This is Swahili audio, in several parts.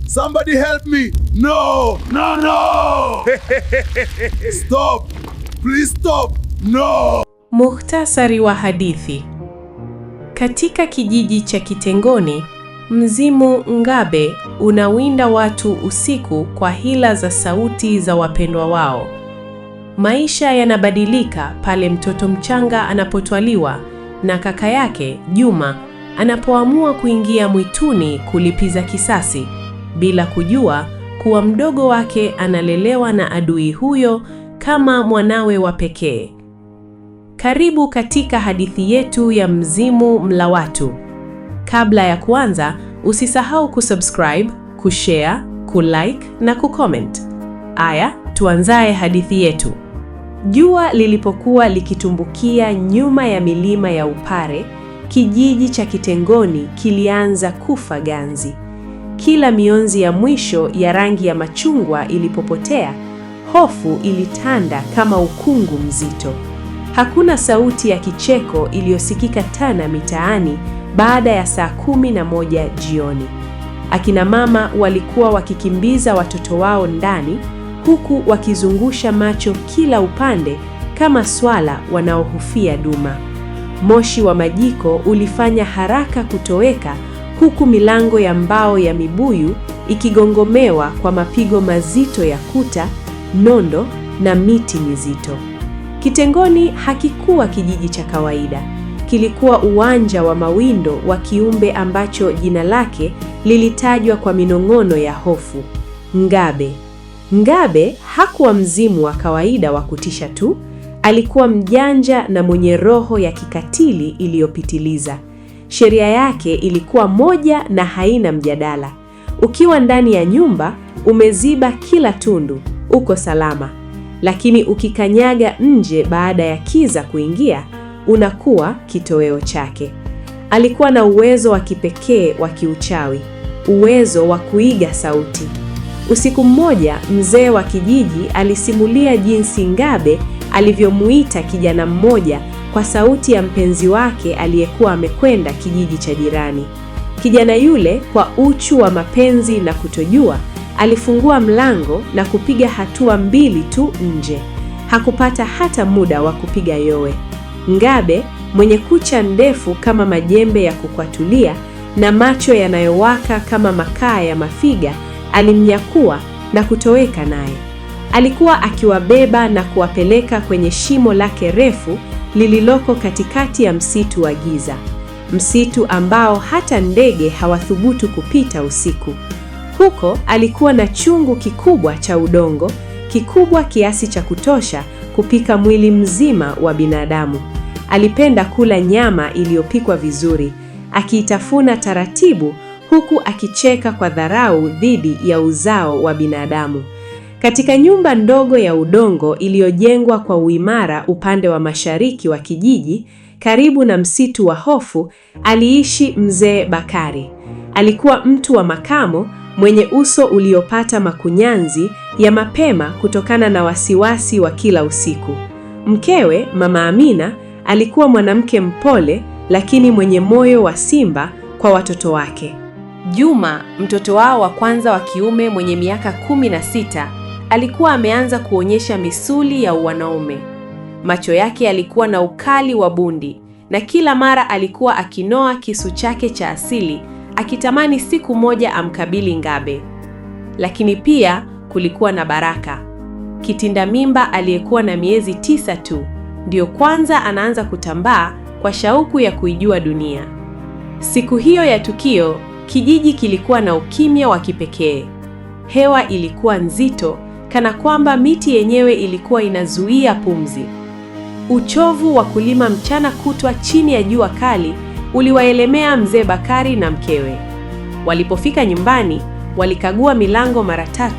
Somebody help me! No! No, no! Stop! Please stop! No! Muhtasari wa hadithi. Katika kijiji cha Kitengoni, mzimu Ngabe unawinda watu usiku kwa hila za sauti za wapendwa wao. Maisha yanabadilika pale mtoto mchanga anapotwaliwa na kaka yake Juma anapoamua kuingia mwituni kulipiza kisasi, bila kujua kuwa mdogo wake analelewa na adui huyo kama mwanawe wa pekee. Karibu katika hadithi yetu ya Mzimu Mla Watu. Kabla ya kuanza, usisahau kusubscribe, kushare, kulike na kucomment. Aya, tuanzae hadithi yetu. Jua lilipokuwa likitumbukia nyuma ya milima ya Upare, kijiji cha Kitengoni kilianza kufa ganzi. Kila mionzi ya mwisho ya rangi ya machungwa ilipopotea, hofu ilitanda kama ukungu mzito. Hakuna sauti ya kicheko iliyosikika tena mitaani baada ya saa 11 jioni. Akina mama walikuwa wakikimbiza watoto wao ndani, huku wakizungusha macho kila upande kama swala wanaohofia duma. Moshi wa majiko ulifanya haraka kutoweka, huku milango ya mbao ya mibuyu ikigongomewa kwa mapigo mazito ya kuta, nondo na miti mizito. Kitengoni hakikuwa kijiji cha kawaida. Kilikuwa uwanja wa mawindo wa kiumbe ambacho jina lake lilitajwa kwa minong'ono ya hofu: Ngabe. Ngabe hakuwa mzimu wa kawaida wa kutisha tu, alikuwa mjanja na mwenye roho ya kikatili iliyopitiliza. Sheria yake ilikuwa moja na haina mjadala: ukiwa ndani ya nyumba, umeziba kila tundu, uko salama. Lakini ukikanyaga nje baada ya kiza kuingia, unakuwa kitoweo chake. Alikuwa na uwezo wa kipekee wa kiuchawi, uwezo wa kuiga sauti. Usiku mmoja, mzee wa kijiji alisimulia jinsi Ngabe alivyomuita kijana mmoja kwa sauti ya mpenzi wake aliyekuwa amekwenda kijiji cha jirani. Kijana yule, kwa uchu wa mapenzi na kutojua, alifungua mlango na kupiga hatua 2 tu nje. Hakupata hata muda wa kupiga yowe. Ngabe, mwenye kucha ndefu kama majembe ya kukwatulia na macho yanayowaka kama makaa ya mafiga, alimnyakua na kutoweka naye. Alikuwa akiwabeba na kuwapeleka kwenye shimo lake refu lililoko katikati ya msitu wa giza, msitu ambao hata ndege hawathubutu kupita usiku. Huko alikuwa na chungu kikubwa cha udongo, kikubwa kiasi cha kutosha kupika mwili mzima wa binadamu. Alipenda kula nyama iliyopikwa vizuri, akiitafuna taratibu, huku akicheka kwa dharau dhidi ya uzao wa binadamu. Katika nyumba ndogo ya udongo iliyojengwa kwa uimara upande wa mashariki wa kijiji, karibu na msitu wa hofu, aliishi mzee Bakari. Alikuwa mtu wa makamo, mwenye uso uliopata makunyanzi ya mapema kutokana na wasiwasi wa kila usiku. Mkewe, Mama Amina, alikuwa mwanamke mpole lakini mwenye moyo wa simba kwa watoto wake. Juma, mtoto wao wa kwanza wa kiume mwenye miaka 16, alikuwa ameanza kuonyesha misuli ya wanaume. Macho yake yalikuwa na ukali wa bundi, na kila mara alikuwa akinoa kisu chake cha asili, akitamani siku moja amkabili Ngabe. Lakini pia kulikuwa na Baraka, kitinda mimba aliyekuwa na miezi 9 tu, ndio kwanza anaanza kutambaa kwa shauku ya kuijua dunia. Siku hiyo ya tukio, kijiji kilikuwa na ukimya wa kipekee. Hewa ilikuwa nzito, kana kwamba miti yenyewe ilikuwa inazuia pumzi. Uchovu wa kulima mchana kutwa chini ya jua kali uliwaelemea mzee Bakari na mkewe. Walipofika nyumbani, walikagua milango mara 3,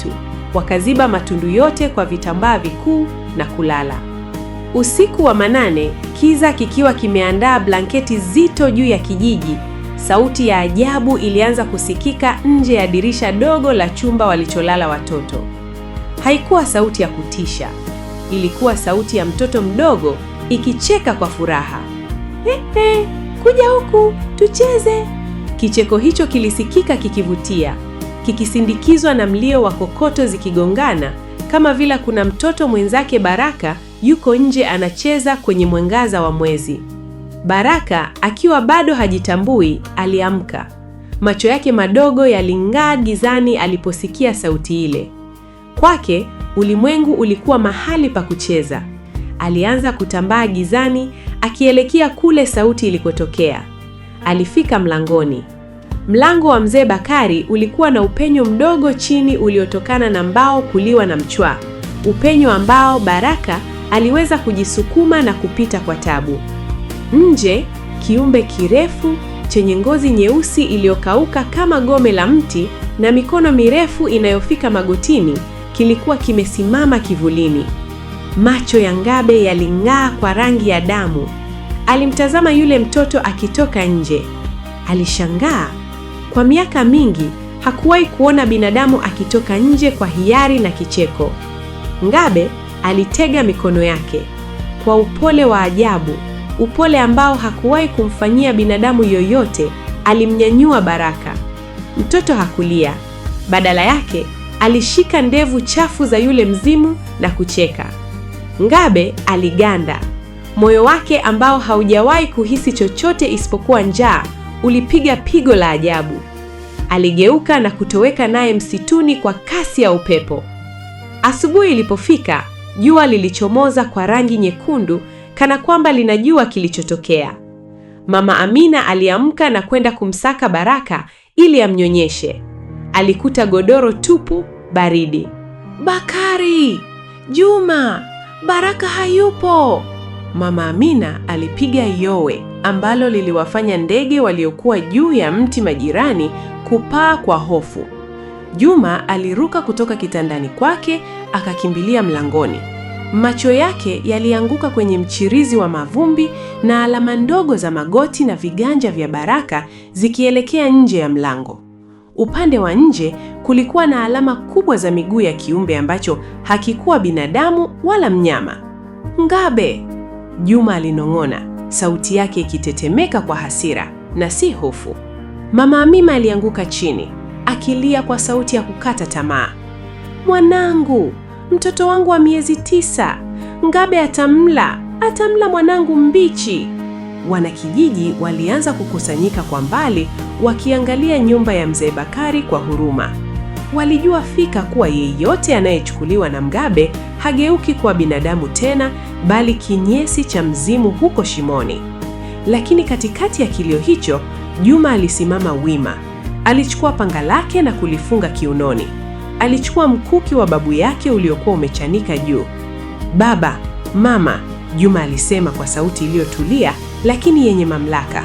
wakaziba matundu yote kwa vitambaa vikuu na kulala. Usiku wa manane, kiza kikiwa kimeandaa blanketi zito juu ya kijiji, sauti ya ajabu ilianza kusikika nje ya dirisha dogo la chumba walicholala watoto. Haikuwa sauti ya kutisha, ilikuwa sauti ya mtoto mdogo ikicheka kwa furaha. Kuja huku, tucheze. Kicheko hicho kilisikika kikivutia, kikisindikizwa na mlio wa kokoto zikigongana, kama vile kuna mtoto mwenzake Baraka yuko nje anacheza kwenye mwangaza wa mwezi. Baraka akiwa bado hajitambui aliamka. Macho yake madogo yaling'aa gizani aliposikia sauti ile. Kwake ulimwengu ulikuwa mahali pa kucheza. Alianza kutambaa gizani akielekea kule sauti ilikotokea. Alifika mlangoni. Mlango wa mzee Bakari ulikuwa na upenyo mdogo chini uliotokana na mbao kuliwa na mchwa. Upenyo ambao Baraka aliweza kujisukuma na kupita kwa tabu. Nje, kiumbe kirefu chenye ngozi nyeusi iliyokauka kama gome la mti na mikono mirefu inayofika magotini kilikuwa kimesimama kivulini. Macho ya Ngabe yaling'aa kwa rangi ya damu. Alimtazama yule mtoto akitoka nje. Alishangaa. Kwa miaka mingi hakuwahi kuona binadamu akitoka nje kwa hiari na kicheko. Ngabe alitega mikono yake kwa upole wa ajabu, upole ambao hakuwahi kumfanyia binadamu yoyote. Alimnyanyua Baraka. Mtoto hakulia. Badala yake alishika ndevu chafu za yule mzimu na kucheka. Ngabe aliganda. Moyo wake ambao haujawahi kuhisi chochote isipokuwa njaa ulipiga pigo la ajabu. Aligeuka na kutoweka naye msituni kwa kasi ya upepo. Asubuhi ilipofika, jua lilichomoza kwa rangi nyekundu kana kwamba linajua kilichotokea. Mama Amina aliamka na kwenda kumsaka Baraka ili amnyonyeshe. Alikuta godoro tupu, baridi. Bakari! Juma! Baraka hayupo! Mama Amina alipiga yowe ambalo liliwafanya ndege waliokuwa juu ya mti majirani kupaa kwa hofu. Juma aliruka kutoka kitandani kwake akakimbilia mlangoni. Macho yake yalianguka kwenye mchirizi wa mavumbi na alama ndogo za magoti na viganja vya Baraka zikielekea nje ya mlango. Upande wa nje kulikuwa na alama kubwa za miguu ya kiumbe ambacho hakikuwa binadamu wala mnyama. Ngabe! Juma alinong'ona, sauti yake ikitetemeka kwa hasira na si hofu. Mama Amina alianguka chini, akilia kwa sauti ya kukata tamaa. Mwanangu, mtoto wangu wa miezi 9, Ngabe atamla mwanangu mbichi. Wanakijiji walianza kukusanyika kwa mbali wakiangalia nyumba ya mzee Bakari kwa huruma. Walijua fika kuwa yeyote anayechukuliwa na Ngabe hageuki kuwa binadamu tena, bali kinyesi cha mzimu huko shimoni. Lakini katikati ya kilio hicho, Juma alisimama wima. Alichukua panga lake na kulifunga kiunoni. Alichukua mkuki wa babu yake uliokuwa umechanika juu. Baba, mama, Juma alisema kwa sauti iliyotulia lakini yenye mamlaka.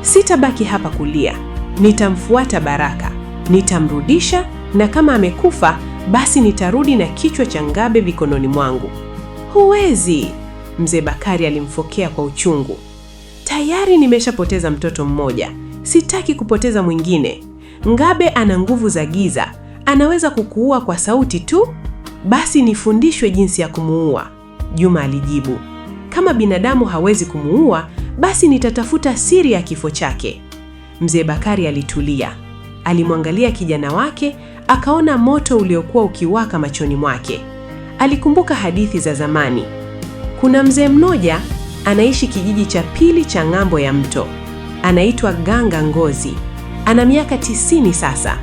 Sitabaki hapa kulia. Nitamfuata Baraka. Nitamrudisha, na kama amekufa basi nitarudi na kichwa cha Ngabe mikononi mwangu. Huwezi, mzee Bakari alimfokea kwa uchungu. Tayari nimeshapoteza mtoto mmoja. Sitaki kupoteza mwingine. Ngabe ana nguvu za giza. Anaweza kukuua kwa sauti tu. Basi nifundishwe jinsi ya kumuua, Juma alijibu. Kama binadamu hawezi kumuua, basi nitatafuta siri ya kifo chake. Mzee Bakari alitulia. Alimwangalia kijana wake, akaona moto uliokuwa ukiwaka machoni mwake. Alikumbuka hadithi za zamani. Kuna mzee mmoja anaishi kijiji cha pili cha ng'ambo ya mto. Anaitwa Ganga Ngozi. Ana miaka 90 sasa.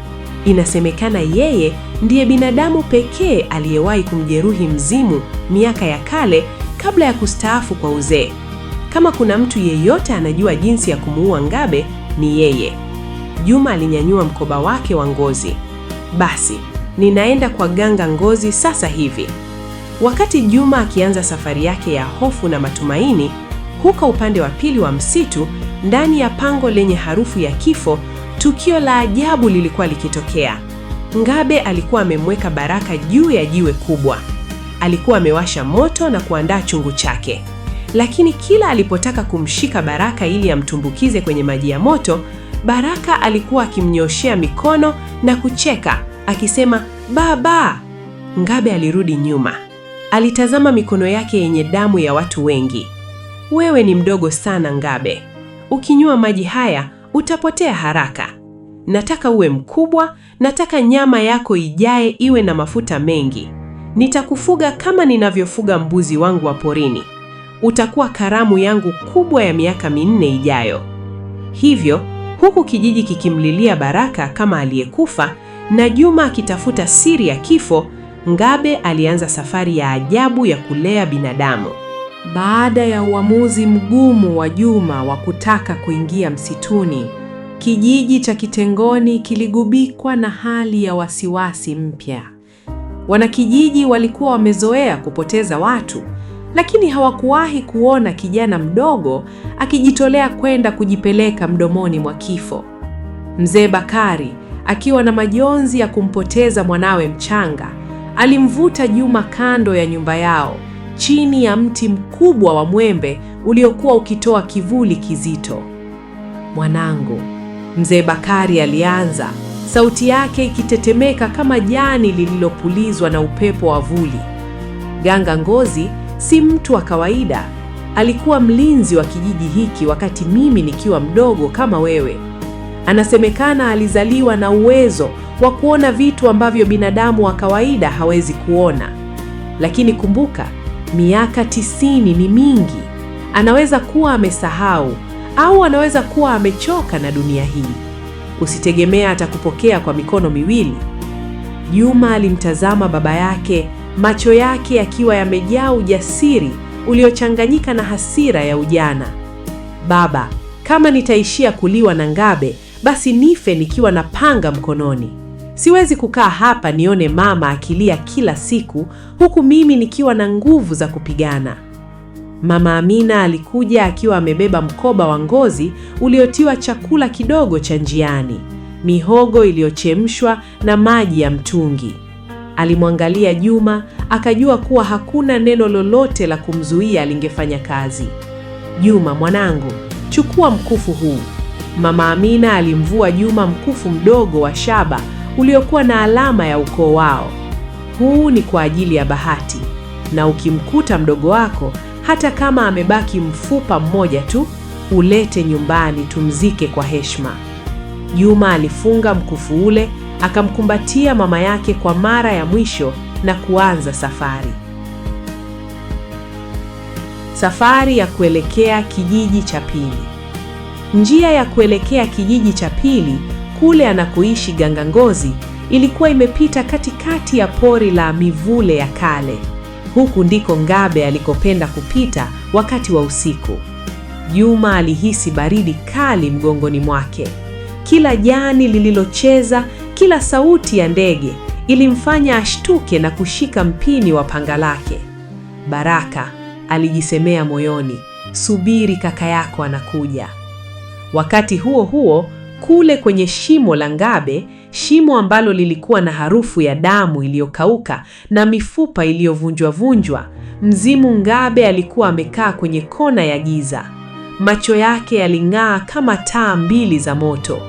Inasemekana yeye ndiye binadamu pekee aliyewahi kumjeruhi mzimu miaka ya kale kabla ya kustaafu kwa uzee. Kama kuna mtu yeyote anajua jinsi ya kumuua Ngabe, ni yeye. Juma alinyanyua mkoba wake wa ngozi. Basi, ninaenda kwa Ganga Ngozi sasa hivi. Wakati Juma akianza safari yake ya hofu na matumaini, huko upande wa pili wa msitu, ndani ya pango lenye harufu ya kifo, tukio la ajabu lilikuwa likitokea. Ngabe alikuwa amemweka Baraka juu ya jiwe kubwa. Alikuwa amewasha moto na kuandaa chungu chake. Lakini kila alipotaka kumshika Baraka ili amtumbukize kwenye maji ya moto, Baraka alikuwa akimnyoshea mikono na kucheka, akisema, "Baba!" Ngabe alirudi nyuma. Alitazama mikono yake yenye damu ya watu wengi. "Wewe ni mdogo sana Ngabe. Ukinywa maji haya utapotea haraka." Nataka uwe mkubwa, nataka nyama yako ijae iwe na mafuta mengi. Nitakufuga kama ninavyofuga mbuzi wangu wa porini. Utakuwa karamu yangu kubwa ya miaka 4 ijayo." Hivyo, huku kijiji kikimlilia Baraka kama aliyekufa na Juma akitafuta siri ya kifo, Ngabe alianza safari ya ajabu ya kulea binadamu. Baada ya uamuzi mgumu wa Juma wa kutaka kuingia msituni, kijiji cha Kitengoni kiligubikwa na hali ya wasiwasi mpya. Wanakijiji walikuwa wamezoea kupoteza watu, lakini hawakuwahi kuona kijana mdogo akijitolea kwenda kujipeleka mdomoni mwa kifo. Mzee Bakari, akiwa na majonzi ya kumpoteza mwanawe mchanga, alimvuta Juma kando ya nyumba yao, chini ya mti mkubwa wa mwembe uliokuwa ukitoa kivuli kizito. "Mwanangu," Mzee Bakari alianza, sauti yake ikitetemeka kama jani lililopulizwa na upepo wa vuli. "Ganga Ngozi si mtu wa kawaida. Alikuwa mlinzi wa kijiji hiki wakati mimi nikiwa mdogo kama wewe. Anasemekana alizaliwa na uwezo wa kuona vitu ambavyo binadamu wa kawaida hawezi kuona. Lakini kumbuka, miaka 90 ni mingi. Anaweza kuwa amesahau au anaweza kuwa amechoka na dunia hii. Usitegemea atakupokea kwa mikono miwili." Juma alimtazama baba yake, macho yake yakiwa yamejaa ujasiri uliochanganyika na hasira ya ujana. "Baba, kama nitaishia kuliwa na Ngabe, basi nife nikiwa na panga mkononi. Siwezi kukaa hapa nione mama akilia kila siku huku mimi nikiwa na nguvu za kupigana." Mama Amina alikuja akiwa amebeba mkoba wa ngozi uliotiwa chakula kidogo cha njiani, mihogo iliyochemshwa na maji ya mtungi. Alimwangalia Juma, akajua kuwa hakuna neno lolote la kumzuia lingefanya kazi. "Juma mwanangu, chukua mkufu huu." Mama Amina alimvua Juma mkufu mdogo wa shaba uliokuwa na alama ya ukoo wao. "Huu ni kwa ajili ya bahati, na ukimkuta mdogo wako, hata kama amebaki mfupa mmoja tu, ulete nyumbani tumzike kwa heshima." Juma alifunga mkufu ule, akamkumbatia mama yake kwa mara ya mwisho na kuanza safari. Safari ya kuelekea kijiji cha pili. Njia ya kuelekea kijiji cha pili, kule anakoishi Ganga Ngozi, ilikuwa imepita katikati ya pori la mivule ya kale. Huku ndiko Ngabe alikopenda kupita wakati wa usiku. Juma alihisi baridi kali mgongoni mwake. Kila jani lililocheza, kila sauti ya ndege ilimfanya ashtuke na kushika mpini wa panga lake. "Baraka," alijisemea moyoni, "subiri, kaka yako anakuja." Wakati huo huo, kule kwenye shimo la Ngabe, shimo ambalo lilikuwa na harufu ya damu iliyokauka na mifupa iliyovunjwa-vunjwa, mzimu Ngabe alikuwa amekaa kwenye kona ya giza. Macho yake yaling'aa kama taa 2 za moto.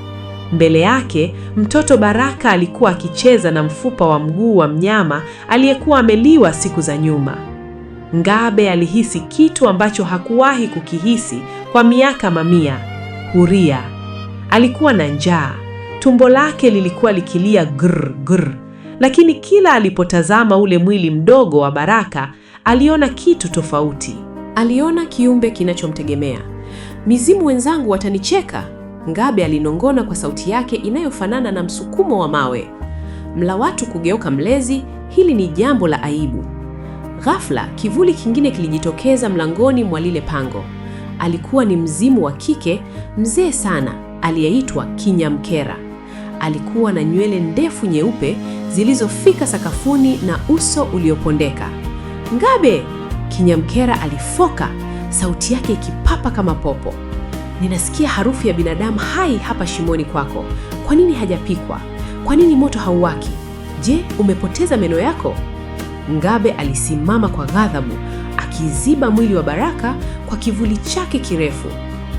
Mbele yake, mtoto Baraka alikuwa akicheza na mfupa wa mguu wa mnyama aliyekuwa ameliwa siku za nyuma. Ngabe alihisi kitu ambacho hakuwahi kukihisi kwa miaka mamia: huria. Alikuwa na njaa. Tumbo lake lilikuwa likilia grr grr, lakini kila alipotazama ule mwili mdogo wa Baraka, aliona kitu tofauti. Aliona kiumbe kinachomtegemea. "Mizimu wenzangu watanicheka," Ngabe alinong'ona kwa sauti yake inayofanana na msukumo wa mawe. "Mla watu kugeuka mlezi, hili ni jambo la aibu." Ghafla, kivuli kingine kilijitokeza mlangoni mwa lile pango. Alikuwa ni mzimu wa kike, mzee sana, aliyeitwa Kinyamkera. Alikuwa na nywele ndefu nyeupe zilizofika sakafuni na uso uliopondeka. "Ngabe!" Kinyamkera alifoka, sauti yake ikipapa kama popo. "Ninasikia harufu ya binadamu hai hapa shimoni kwako. Kwa nini hajapikwa? Kwa nini moto hauwaki? Je, umepoteza meno yako?" Ngabe alisimama kwa ghadhabu, akiziba mwili wa Baraka kwa kivuli chake kirefu.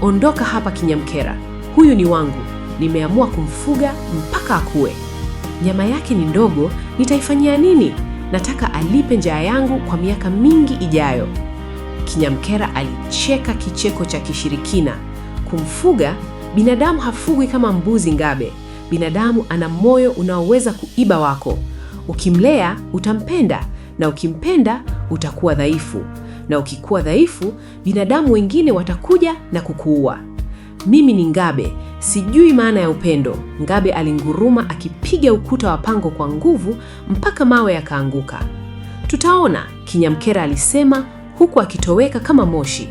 "Ondoka hapa Kinyamkera. Huyu ni wangu. Nimeamua kumfuga mpaka akue. Nyama yake ni ndogo, nitaifanyia nini? Nataka alipe njaa yangu kwa miaka mingi ijayo." Kinyamkera alicheka kicheko cha kishirikina. "Kumfuga? Binadamu hafugwi kama mbuzi Ngabe. binadamu ana moyo unaoweza kuiba wako. Ukimlea utampenda, na ukimpenda utakuwa dhaifu, na ukikuwa dhaifu binadamu wengine watakuja na kukuua. Mimi ni Ngabe, sijui maana ya upendo. Ngabe alinguruma akipiga ukuta wa pango kwa nguvu mpaka mawe yakaanguka. Tutaona, Kinyamkera alisema huku akitoweka kama moshi.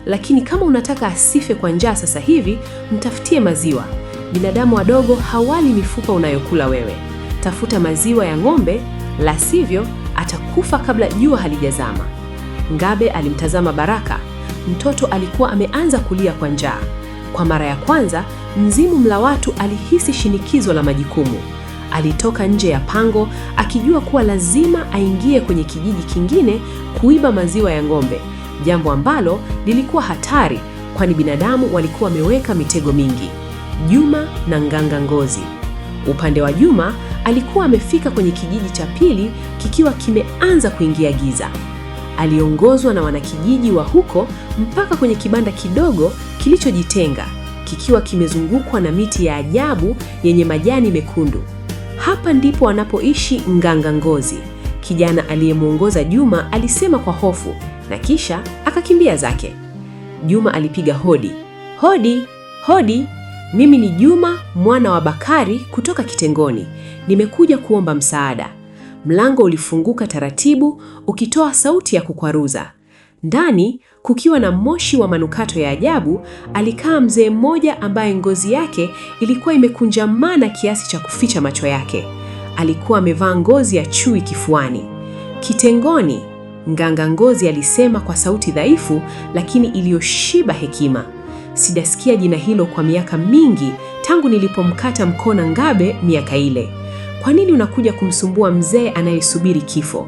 Lakini kama unataka asife kwa njaa sasa hivi, mtafutie maziwa. Binadamu wadogo hawali mifupa unayokula wewe. Tafuta maziwa ya ng'ombe, la sivyo atakufa kabla jua halijazama. Ngabe alimtazama Baraka. Mtoto alikuwa ameanza kulia kwa njaa. Kwa mara ya kwanza, mzimu mla watu alihisi shinikizo la majukumu. Alitoka nje ya pango akijua kuwa lazima aingie kwenye kijiji kingine kuiba maziwa ya ng'ombe, jambo ambalo lilikuwa hatari kwani binadamu walikuwa wameweka mitego mingi. Juma na Nganga Ngozi. Upande wa Juma alikuwa amefika kwenye kijiji cha pili kikiwa kimeanza kuingia giza. Aliongozwa na wanakijiji wa huko mpaka kwenye kibanda kidogo kilichojitenga, kikiwa kimezungukwa na miti ya ajabu yenye majani mekundu. Hapa ndipo anapoishi Nganga Ngozi. Kijana aliyemuongoza Juma alisema kwa hofu na kisha akakimbia zake. Juma alipiga hodi. Hodi, hodi. Mimi ni Juma, mwana wa Bakari kutoka Kitengoni. Nimekuja kuomba msaada. Mlango ulifunguka taratibu ukitoa sauti ya kukwaruza. Ndani, kukiwa na moshi wa manukato ya ajabu, alikaa mzee mmoja ambaye ngozi yake ilikuwa imekunjamana kiasi cha kuficha macho yake. Alikuwa amevaa ngozi ya chui kifuani. Kitengoni, Nganga Ngozi alisema kwa sauti dhaifu lakini iliyoshiba hekima. Sijasikia jina hilo kwa miaka mingi tangu nilipomkata mkono Ngabe miaka ile. Kwa nini unakuja kumsumbua mzee anayesubiri kifo?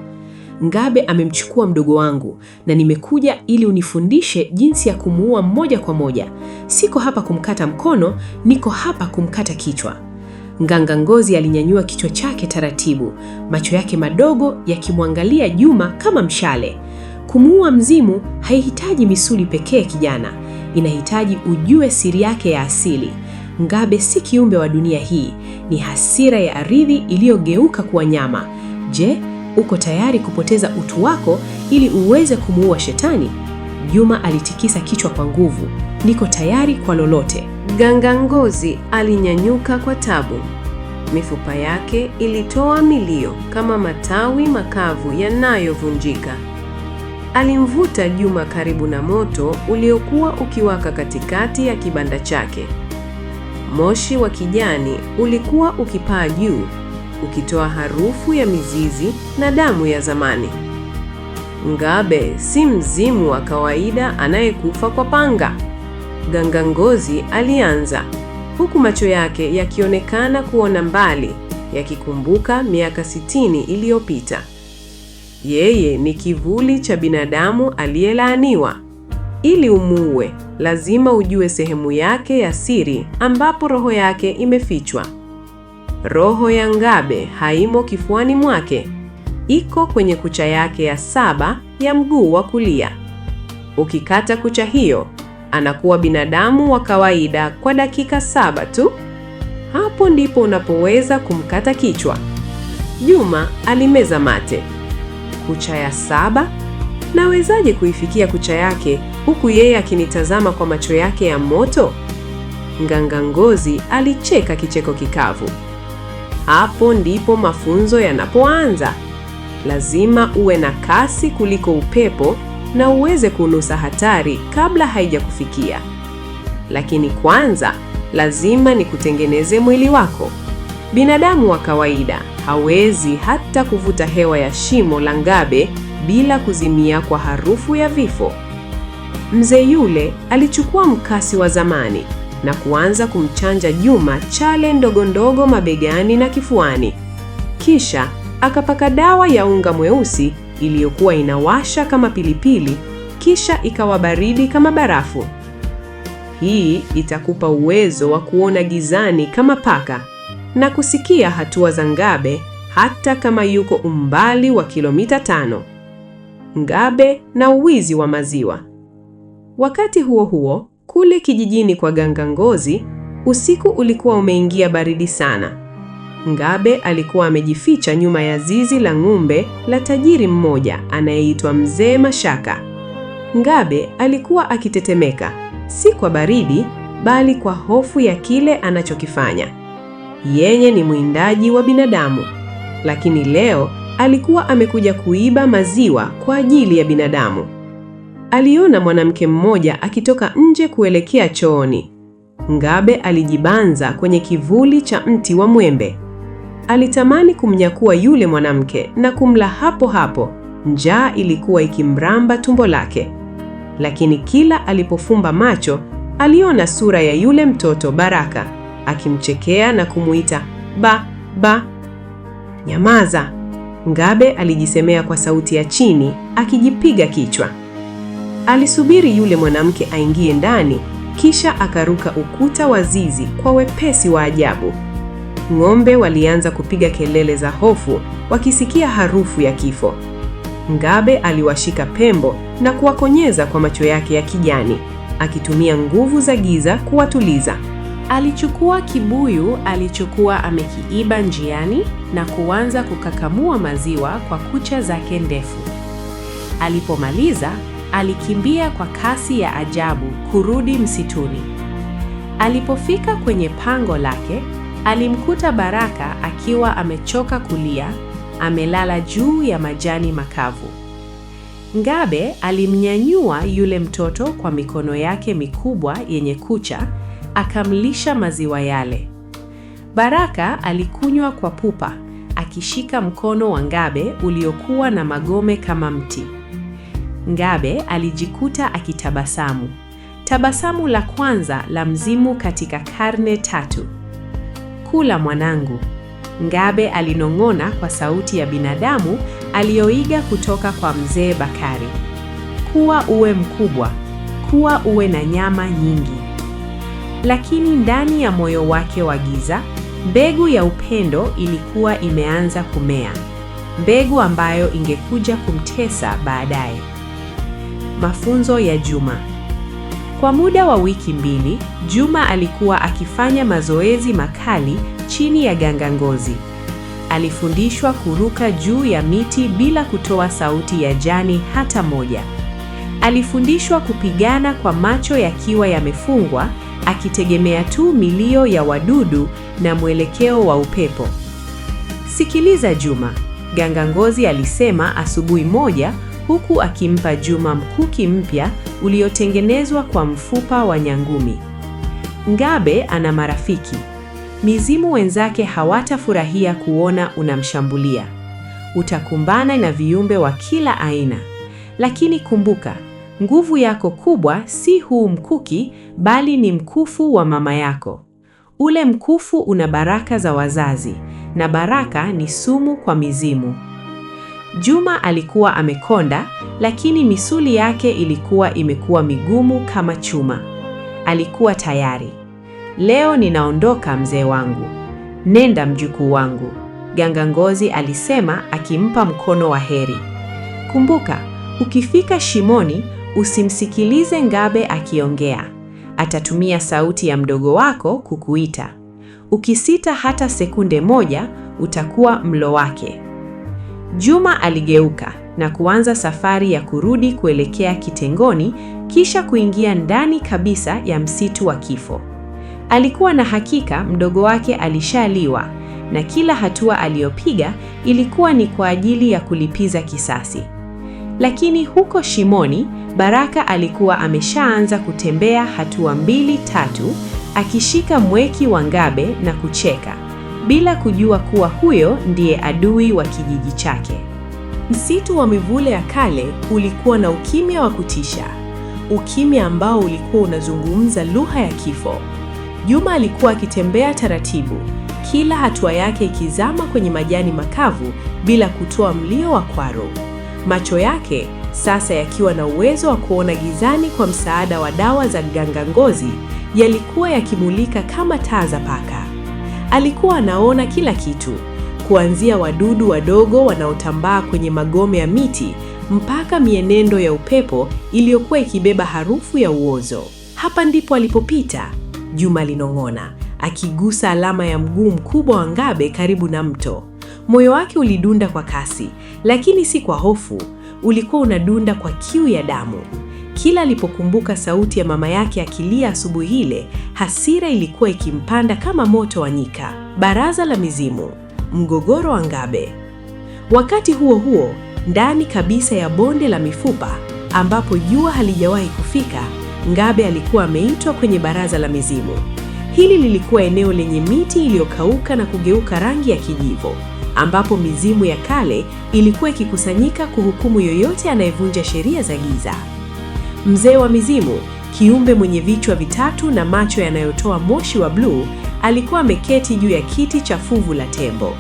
Ngabe amemchukua mdogo wangu na nimekuja ili unifundishe jinsi ya kumuua moja kwa moja. Siko hapa kumkata mkono, niko hapa kumkata kichwa. Nganga Ngozi alinyanyua kichwa chake taratibu, macho yake madogo yakimwangalia Juma kama mshale. Kumuua mzimu haihitaji misuli pekee kijana, inahitaji ujue siri yake ya asili. Ngabe si kiumbe wa dunia hii, ni hasira ya ardhi iliyogeuka kuwa nyama. Je, uko tayari kupoteza utu wako ili uweze kumuua shetani? Juma alitikisa kichwa kwa nguvu. Niko tayari kwa lolote. Nganga Ngozi alinyanyuka kwa tabu. Mifupa yake ilitoa milio kama matawi makavu yanayovunjika. Alimvuta Juma karibu na moto uliokuwa ukiwaka katikati ya kibanda chake. Moshi wa kijani ulikuwa ukipaa juu, ukitoa harufu ya mizizi na damu ya zamani. Ngabe si mzimu wa kawaida anayekufa kwa panga, Nganga Ngozi alianza, huku macho yake yakionekana kuona mbali, yakikumbuka miaka 60 iliyopita. Yeye ni kivuli cha binadamu aliyelaaniwa. Ili umuue, lazima ujue sehemu yake ya siri ambapo roho yake imefichwa. Roho ya Ngabe haimo kifuani mwake, iko kwenye kucha yake ya 7 ya mguu wa kulia. Ukikata kucha hiyo, anakuwa binadamu wa kawaida kwa dakika 7 tu. Hapo ndipo unapoweza kumkata kichwa. Juma alimeza mate. Kucha ya 7? Nawezaje kuifikia kucha yake huku yeye akinitazama kwa macho yake ya moto? Nganga Ngozi alicheka kicheko kikavu. Hapo ndipo mafunzo yanapoanza. Lazima uwe na kasi kuliko upepo na uweze kunusa hatari kabla haijakufikia. Lakini kwanza, lazima nikutengeneze mwili wako. Binadamu wa kawaida hawezi hata kuvuta hewa ya shimo la Ngabe bila kuzimia kwa harufu ya vifo. Mzee yule alichukua mkasi wa zamani na kuanza kumchanja Juma chale ndogo ndogo mabegani na kifuani. Kisha akapaka dawa ya unga mweusi iliyokuwa inawasha kama pilipili, kisha ikawa baridi kama barafu. Hii itakupa uwezo wa kuona gizani kama paka na kusikia hatua za Ngabe hata kama yuko umbali wa kilomita 5. Ngabe na uwizi wa maziwa. Wakati huo huo, kule kijijini kwa Nganga Ngozi, Usiku ulikuwa umeingia baridi sana. Ngabe alikuwa amejificha nyuma ya zizi la ng'ombe la tajiri mmoja anayeitwa Mzee Mashaka. Ngabe alikuwa akitetemeka, si kwa baridi, bali kwa hofu ya kile anachokifanya. Yeye ni mwindaji wa binadamu, lakini leo alikuwa amekuja kuiba maziwa kwa ajili ya binadamu. Aliona mwanamke mmoja akitoka nje kuelekea chooni. Ngabe alijibanza kwenye kivuli cha mti wa mwembe. Alitamani kumnyakua yule mwanamke na kumla hapo hapo. Njaa ilikuwa ikimramba tumbo lake. Lakini kila alipofumba macho, aliona sura ya yule mtoto Baraka, akimchekea na kumuita ba. Nyamaza, Ngabe alijisemea kwa sauti ya chini, akijipiga kichwa. Alisubiri yule mwanamke aingie ndani, kisha akaruka ukuta wa zizi kwa wepesi wa ajabu. Ng'ombe walianza kupiga kelele za hofu, wakisikia harufu ya kifo. Ngabe aliwashika pembo na kuwakonyeza kwa macho yake ya kijani, akitumia nguvu za giza kuwatuliza. Alichukua kibuyu alichokuwa amekiiba njiani na kuanza kukakamua maziwa kwa kucha zake ndefu. Alipomaliza, alikimbia kwa kasi ya ajabu kurudi msituni. Alipofika kwenye pango lake, alimkuta Baraka akiwa amechoka kulia, amelala juu ya majani makavu. Ngabe alimnyanyua yule mtoto kwa mikono yake mikubwa yenye kucha, akamlisha maziwa yale. Baraka alikunywa kwa pupa, akishika mkono wa Ngabe uliokuwa na magome kama mti. Ngabe alijikuta akitabasamu. Tabasamu la kwanza la mzimu katika karne 3. Kula mwanangu, Ngabe alinong'ona kwa sauti ya binadamu aliyoiga kutoka kwa Mzee Bakari. Kuwa uwe mkubwa, kuwa uwe na nyama nyingi. Lakini ndani ya moyo wake wa giza, mbegu ya upendo ilikuwa imeanza kumea. Mbegu ambayo ingekuja kumtesa baadaye. Mafunzo ya Juma. Kwa muda wa wiki 2, Juma alikuwa akifanya mazoezi makali chini ya gangangozi. Alifundishwa kuruka juu ya miti bila kutoa sauti ya jani hata moja. Alifundishwa kupigana kwa macho yakiwa yamefungwa, akitegemea tu milio ya wadudu na mwelekeo wa upepo. Sikiliza Juma, gangangozi alisema asubuhi moja, huku akimpa Juma mkuki mpya uliotengenezwa kwa mfupa wa nyangumi. Ngabe ana marafiki. Mizimu wenzake hawatafurahia kuona unamshambulia. Utakumbana na viumbe wa kila aina. Lakini kumbuka, nguvu yako kubwa si huu mkuki, bali ni mkufu wa mama yako. Ule mkufu una baraka za wazazi, na baraka ni sumu kwa mizimu. Juma alikuwa amekonda, lakini misuli yake ilikuwa imekuwa migumu kama chuma. Alikuwa tayari. Leo ninaondoka mzee wangu. Nenda mjukuu wangu, gangangozi alisema akimpa mkono wa heri. Kumbuka, ukifika shimoni, usimsikilize Ngabe akiongea. Atatumia sauti ya mdogo wako kukuita. Ukisita hata sekunde moja, utakuwa mlo wake. Juma aligeuka na kuanza safari ya kurudi kuelekea kitengoni, kisha kuingia ndani kabisa ya msitu wa kifo. Alikuwa na hakika mdogo wake alishaliwa, na kila hatua aliyopiga ilikuwa ni kwa ajili ya kulipiza kisasi. Lakini huko shimoni, Baraka alikuwa ameshaanza kutembea hatua 2-3, akishika mweki wa Ngabe na kucheka, bila kujua kuwa huyo ndiye adui wa kijiji chake. Msitu wa mivule ya kale ulikuwa na ukimya wa kutisha, ukimya ambao ulikuwa unazungumza lugha ya kifo. Juma alikuwa akitembea taratibu, kila hatua yake ikizama kwenye majani makavu bila kutoa mlio wa kwaro. Macho yake, sasa yakiwa na uwezo wa kuona gizani kwa msaada wa dawa za gangangozi, yalikuwa yakimulika kama taa za paka. Alikuwa anaona kila kitu, kuanzia wadudu wadogo wanaotambaa kwenye magome ya miti mpaka mienendo ya upepo iliyokuwa ikibeba harufu ya uozo. Hapa ndipo alipopita, Juma alinong'ona, akigusa alama ya mguu mkubwa wa Ngabe karibu na mto. Moyo wake ulidunda kwa kasi, lakini si kwa hofu. Ulikuwa unadunda kwa kiu ya damu. Kila alipokumbuka sauti ya mama yake akilia asubuhi ile, hasira ilikuwa ikimpanda kama moto wa nyika. Baraza la mizimu, mgogoro wa Ngabe. Wakati huo huo, ndani kabisa ya bonde la mifupa ambapo jua halijawahi kufika, Ngabe alikuwa ameitwa kwenye baraza la mizimu. Hili lilikuwa eneo lenye miti iliyokauka na kugeuka rangi ya kijivu, ambapo mizimu ya kale ilikuwa ikikusanyika kuhukumu yoyote anayevunja sheria za giza. Mzee wa mizimu, kiumbe mwenye vichwa vitatu na macho yanayotoa moshi wa bluu, alikuwa ameketi juu ya kiti cha fuvu la tembo.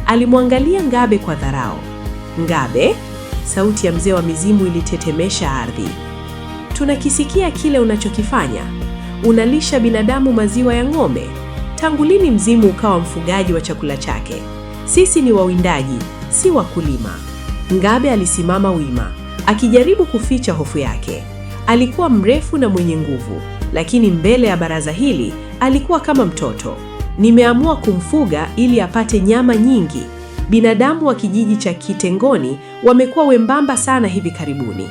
Alimwangalia Ngabe kwa dharau. "Ngabe?" Sauti ya mzee wa mizimu ilitetemesha ardhi. "Tunakisikia kile unachokifanya. Unalisha binadamu maziwa ya ng'ombe. Tangu lini mzimu ukawa mfugaji wa chakula chake? Sisi ni wawindaji, si wakulima." Ngabe alisimama wima, akijaribu kuficha hofu yake. Alikuwa mrefu na mwenye nguvu, lakini mbele ya baraza hili alikuwa kama mtoto. "Nimeamua kumfuga ili apate nyama nyingi. Binadamu wa kijiji cha Kitengoni wamekuwa wembamba sana hivi karibuni.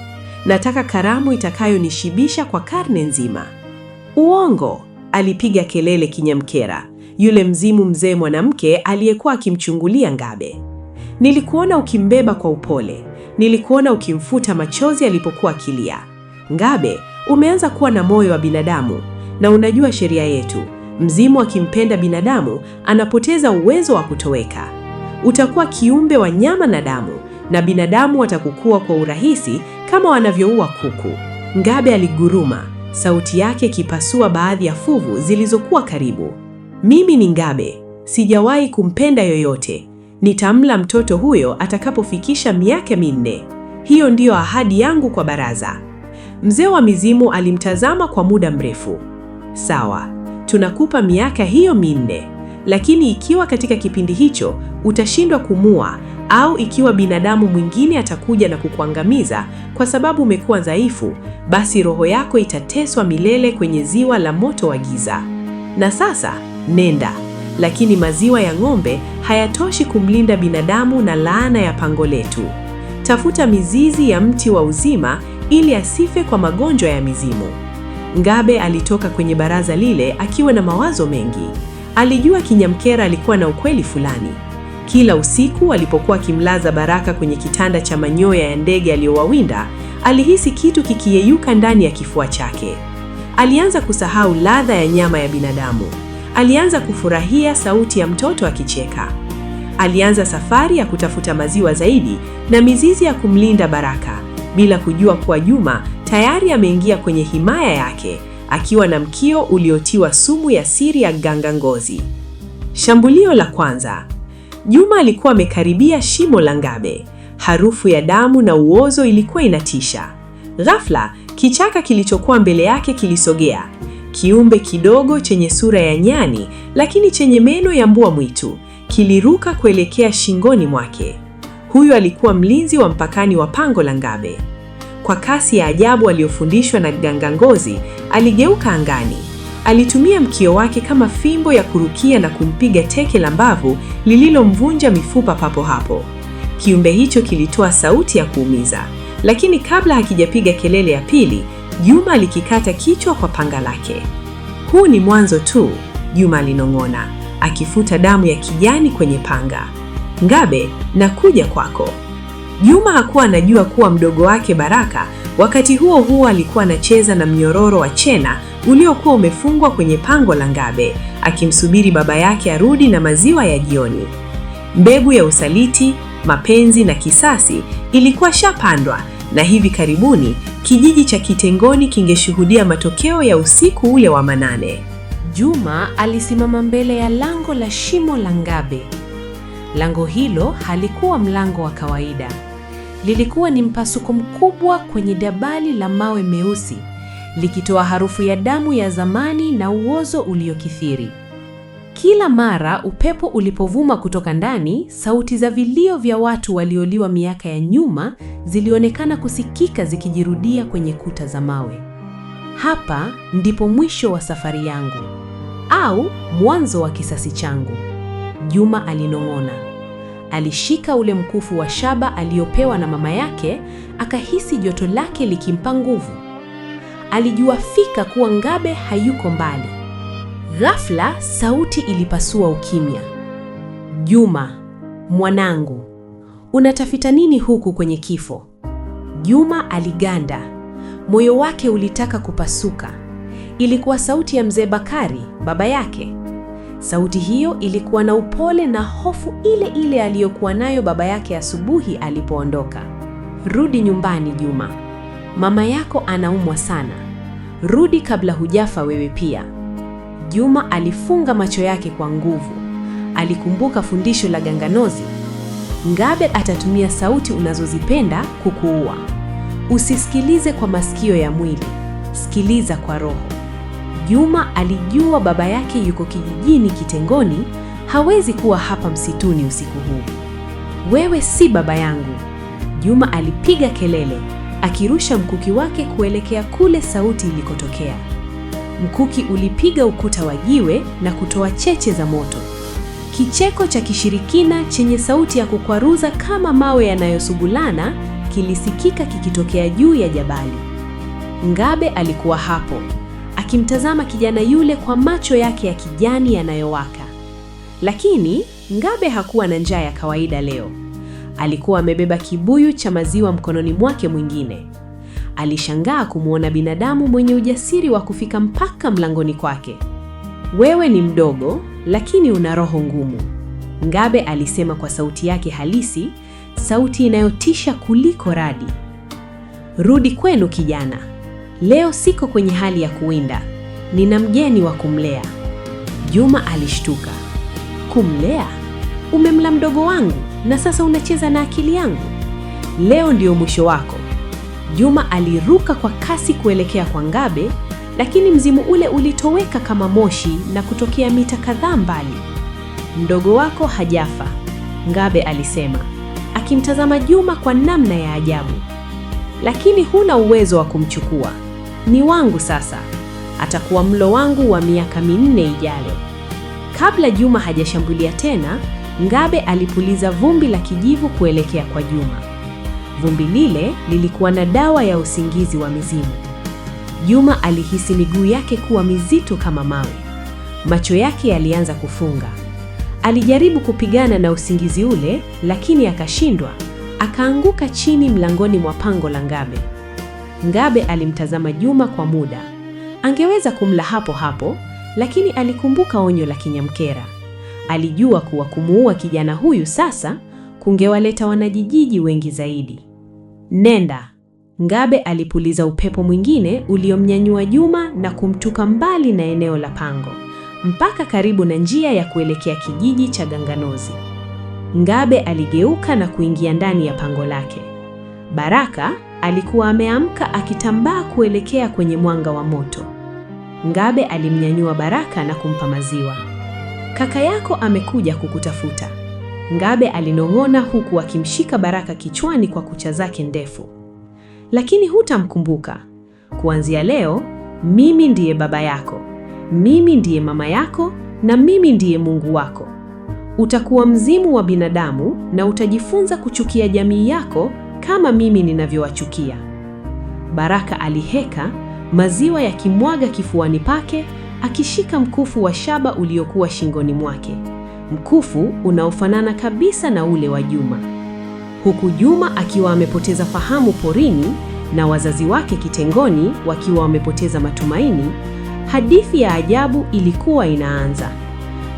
Nataka karamu itakayonishibisha kwa karne nzima." "Uongo!" alipiga kelele kinyamkera, yule mzimu mzee mwanamke aliyekuwa akimchungulia Ngabe. "Nilikuona ukimbeba kwa upole. Nilikuona ukimfuta machozi alipokuwa akilia. Ngabe, umeanza kuwa na moyo wa binadamu, na unajua sheria yetu. Mzimu akimpenda binadamu anapoteza uwezo wa kutoweka. Utakuwa kiumbe wa nyama na damu, na binadamu watakukua kwa urahisi kama wanavyoua kuku." Ngabe aliguruma, sauti yake ikipasua baadhi ya fuvu zilizokuwa karibu. "Mimi ni Ngabe, sijawahi kumpenda yoyote. Nitamla mtoto huyo atakapofikisha miaka 4. Hiyo ndiyo ahadi yangu kwa baraza." Mzee wa mizimu alimtazama kwa muda mrefu. "Sawa, tunakupa miaka hiyo 4, lakini ikiwa katika kipindi hicho utashindwa kumua, au ikiwa binadamu mwingine atakuja na kukuangamiza kwa sababu umekuwa dhaifu, basi roho yako itateswa milele kwenye ziwa la moto wa giza. Na sasa nenda, lakini maziwa ya ng'ombe hayatoshi kumlinda binadamu na laana ya pango letu. Tafuta mizizi ya mti wa uzima ili asife kwa magonjwa ya mizimu." Ngabe alitoka kwenye baraza lile akiwa na mawazo mengi. Alijua kinyamkera alikuwa na ukweli fulani. Kila usiku alipokuwa akimlaza Baraka kwenye kitanda cha manyoya ya ndege aliyowawinda, alihisi kitu kikiyeyuka ndani ya kifua chake. Alianza kusahau ladha ya nyama ya binadamu. Alianza kufurahia sauti ya mtoto akicheka. Alianza safari ya kutafuta maziwa zaidi na mizizi ya kumlinda Baraka, bila kujua kuwa Juma tayari ameingia kwenye himaya yake, akiwa na mkio uliotiwa sumu ya siri ya gangangozi. Shambulio la kwanza. Juma alikuwa amekaribia shimo la Ngabe. Harufu ya damu na uozo ilikuwa inatisha. Ghafla, kichaka kilichokuwa mbele yake kilisogea. Kiumbe kidogo chenye sura ya nyani, lakini chenye meno ya mbwa mwitu, kiliruka kuelekea shingoni mwake. Huyu alikuwa mlinzi wa mpakani wa pango la Ngabe. Kwa kasi ya ajabu aliyofundishwa na gangangozi, aligeuka angani. Alitumia mkio wake kama fimbo ya kurukia na kumpiga teke la mbavu lililomvunja mifupa papo hapo. Kiumbe hicho kilitoa sauti ya kuumiza, lakini kabla hakijapiga kelele ya pili, Juma alikikata kichwa kwa panga lake. "Huu ni mwanzo tu," Juma alinong'ona, akifuta damu ya kijani kwenye panga. "Ngabe, nakuja kwako." Juma hakuwa anajua kuwa mdogo wake Baraka wakati huo huo alikuwa anacheza na mnyororo wa chena uliokuwa umefungwa kwenye pango la Ngabe, akimsubiri baba yake arudi na maziwa ya jioni. Mbegu ya usaliti, mapenzi na kisasi ilikuwa shapandwa, na hivi karibuni kijiji cha Kitengoni kingeshuhudia matokeo ya usiku ule wa manane. Juma alisimama mbele ya lango la shimo la Ngabe. Lango hilo halikuwa mlango wa kawaida. Lilikuwa ni mpasuko mkubwa kwenye dabali la mawe meusi, likitoa harufu ya damu ya zamani na uozo uliokithiri. Kila mara upepo ulipovuma kutoka ndani, sauti za vilio vya watu walioliwa miaka ya nyuma zilionekana kusikika zikijirudia kwenye kuta za mawe. "Hapa ndipo mwisho wa safari yangu." au mwanzo wa kisasi changu, Juma alinong'ona. Alishika ule mkufu wa shaba aliopewa na mama yake, akahisi joto lake likimpa nguvu. Alijua fika kuwa Ngabe hayuko mbali. Ghafla sauti ilipasua ukimya. Juma, mwanangu, unatafuta nini huku kwenye kifo? Juma aliganda. Moyo wake ulitaka kupasuka. Ilikuwa sauti ya mzee Bakari, baba yake. Sauti hiyo ilikuwa na upole na hofu ile ile aliyokuwa nayo baba yake asubuhi alipoondoka. Rudi nyumbani Juma. Mama yako anaumwa sana. Rudi kabla hujafa wewe pia. Juma alifunga macho yake kwa nguvu. Alikumbuka fundisho la Ganganozi. Ngabe atatumia sauti unazozipenda kukuua. Usisikilize kwa masikio ya mwili, sikiliza kwa roho. Juma alijua baba yake yuko kijijini Kitengoni, hawezi kuwa hapa msituni usiku huu. Wewe si baba yangu, Juma alipiga kelele, akirusha mkuki wake kuelekea kule sauti ilikotokea. Mkuki ulipiga ukuta wa jiwe na kutoa cheche za moto. Kicheko cha kishirikina chenye sauti ya kukwaruza kama mawe yanayosugulana kilisikika kikitokea juu ya jabali. Ngabe alikuwa hapo, akimtazama kijana yule kwa macho yake ya kijani yanayowaka. Lakini Ngabe hakuwa na njaa ya kawaida leo. Alikuwa amebeba kibuyu cha maziwa mkononi mwake mwingine. Alishangaa kumwona binadamu mwenye ujasiri wa kufika mpaka mlangoni kwake. Wewe ni mdogo, lakini una roho ngumu, Ngabe alisema kwa sauti yake halisi, sauti inayotisha kuliko radi. Rudi kwenu kijana. Leo siko kwenye hali ya kuwinda. Nina mgeni wa kumlea. Juma alishtuka. Kumlea? Umemla mdogo wangu na sasa unacheza na akili yangu? Leo ndio mwisho wako. Juma aliruka kwa kasi kuelekea kwa Ngabe, lakini mzimu ule ulitoweka kama moshi na kutokea mita kadhaa mbali. Mdogo wako hajafa, Ngabe alisema, akimtazama Juma kwa namna ya ajabu. Lakini huna uwezo wa kumchukua. Ni wangu sasa. Atakuwa mlo wangu wa miaka 4 ijayo. Kabla Juma hajashambulia tena, Ngabe alipuliza vumbi la kijivu kuelekea kwa Juma. Vumbi lile lilikuwa na dawa ya usingizi wa mizimu. Juma alihisi miguu yake kuwa mizito kama mawe. Macho yake yalianza kufunga. Alijaribu kupigana na usingizi ule, lakini akashindwa. Akaanguka chini mlangoni mwa pango la Ngabe. Ngabe alimtazama Juma kwa muda. Angeweza kumla hapo hapo, lakini alikumbuka onyo la Kinyamkera. Alijua kuwa kumuua kijana huyu sasa kungewaleta wanajijiji wengi zaidi. Nenda. Ngabe alipuliza upepo mwingine uliomnyanyua Juma na kumtuka mbali na eneo la pango, mpaka karibu na njia ya kuelekea kijiji cha Ganganozi. Ngabe aligeuka na kuingia ndani ya pango lake. Baraka alikuwa ameamka akitambaa kuelekea kwenye mwanga wa moto. Ngabe alimnyanyua Baraka na kumpa maziwa. Kaka yako amekuja kukutafuta, Ngabe alinong'ona huku akimshika Baraka kichwani kwa kucha zake ndefu. Lakini hutamkumbuka. Kuanzia leo, mimi ndiye baba yako, mimi ndiye mama yako na mimi ndiye Mungu wako. Utakuwa mzimu wa binadamu na utajifunza kuchukia jamii yako kama mimi ninavyowachukia. Baraka aliheka, maziwa yakimwaga kifuani pake, akishika mkufu wa shaba uliokuwa shingoni mwake. Mkufu unaofanana kabisa na ule wa Juma. Huku Juma akiwa amepoteza fahamu porini na wazazi wake Kitengoni wakiwa wamepoteza matumaini, hadithi ya ajabu ilikuwa inaanza.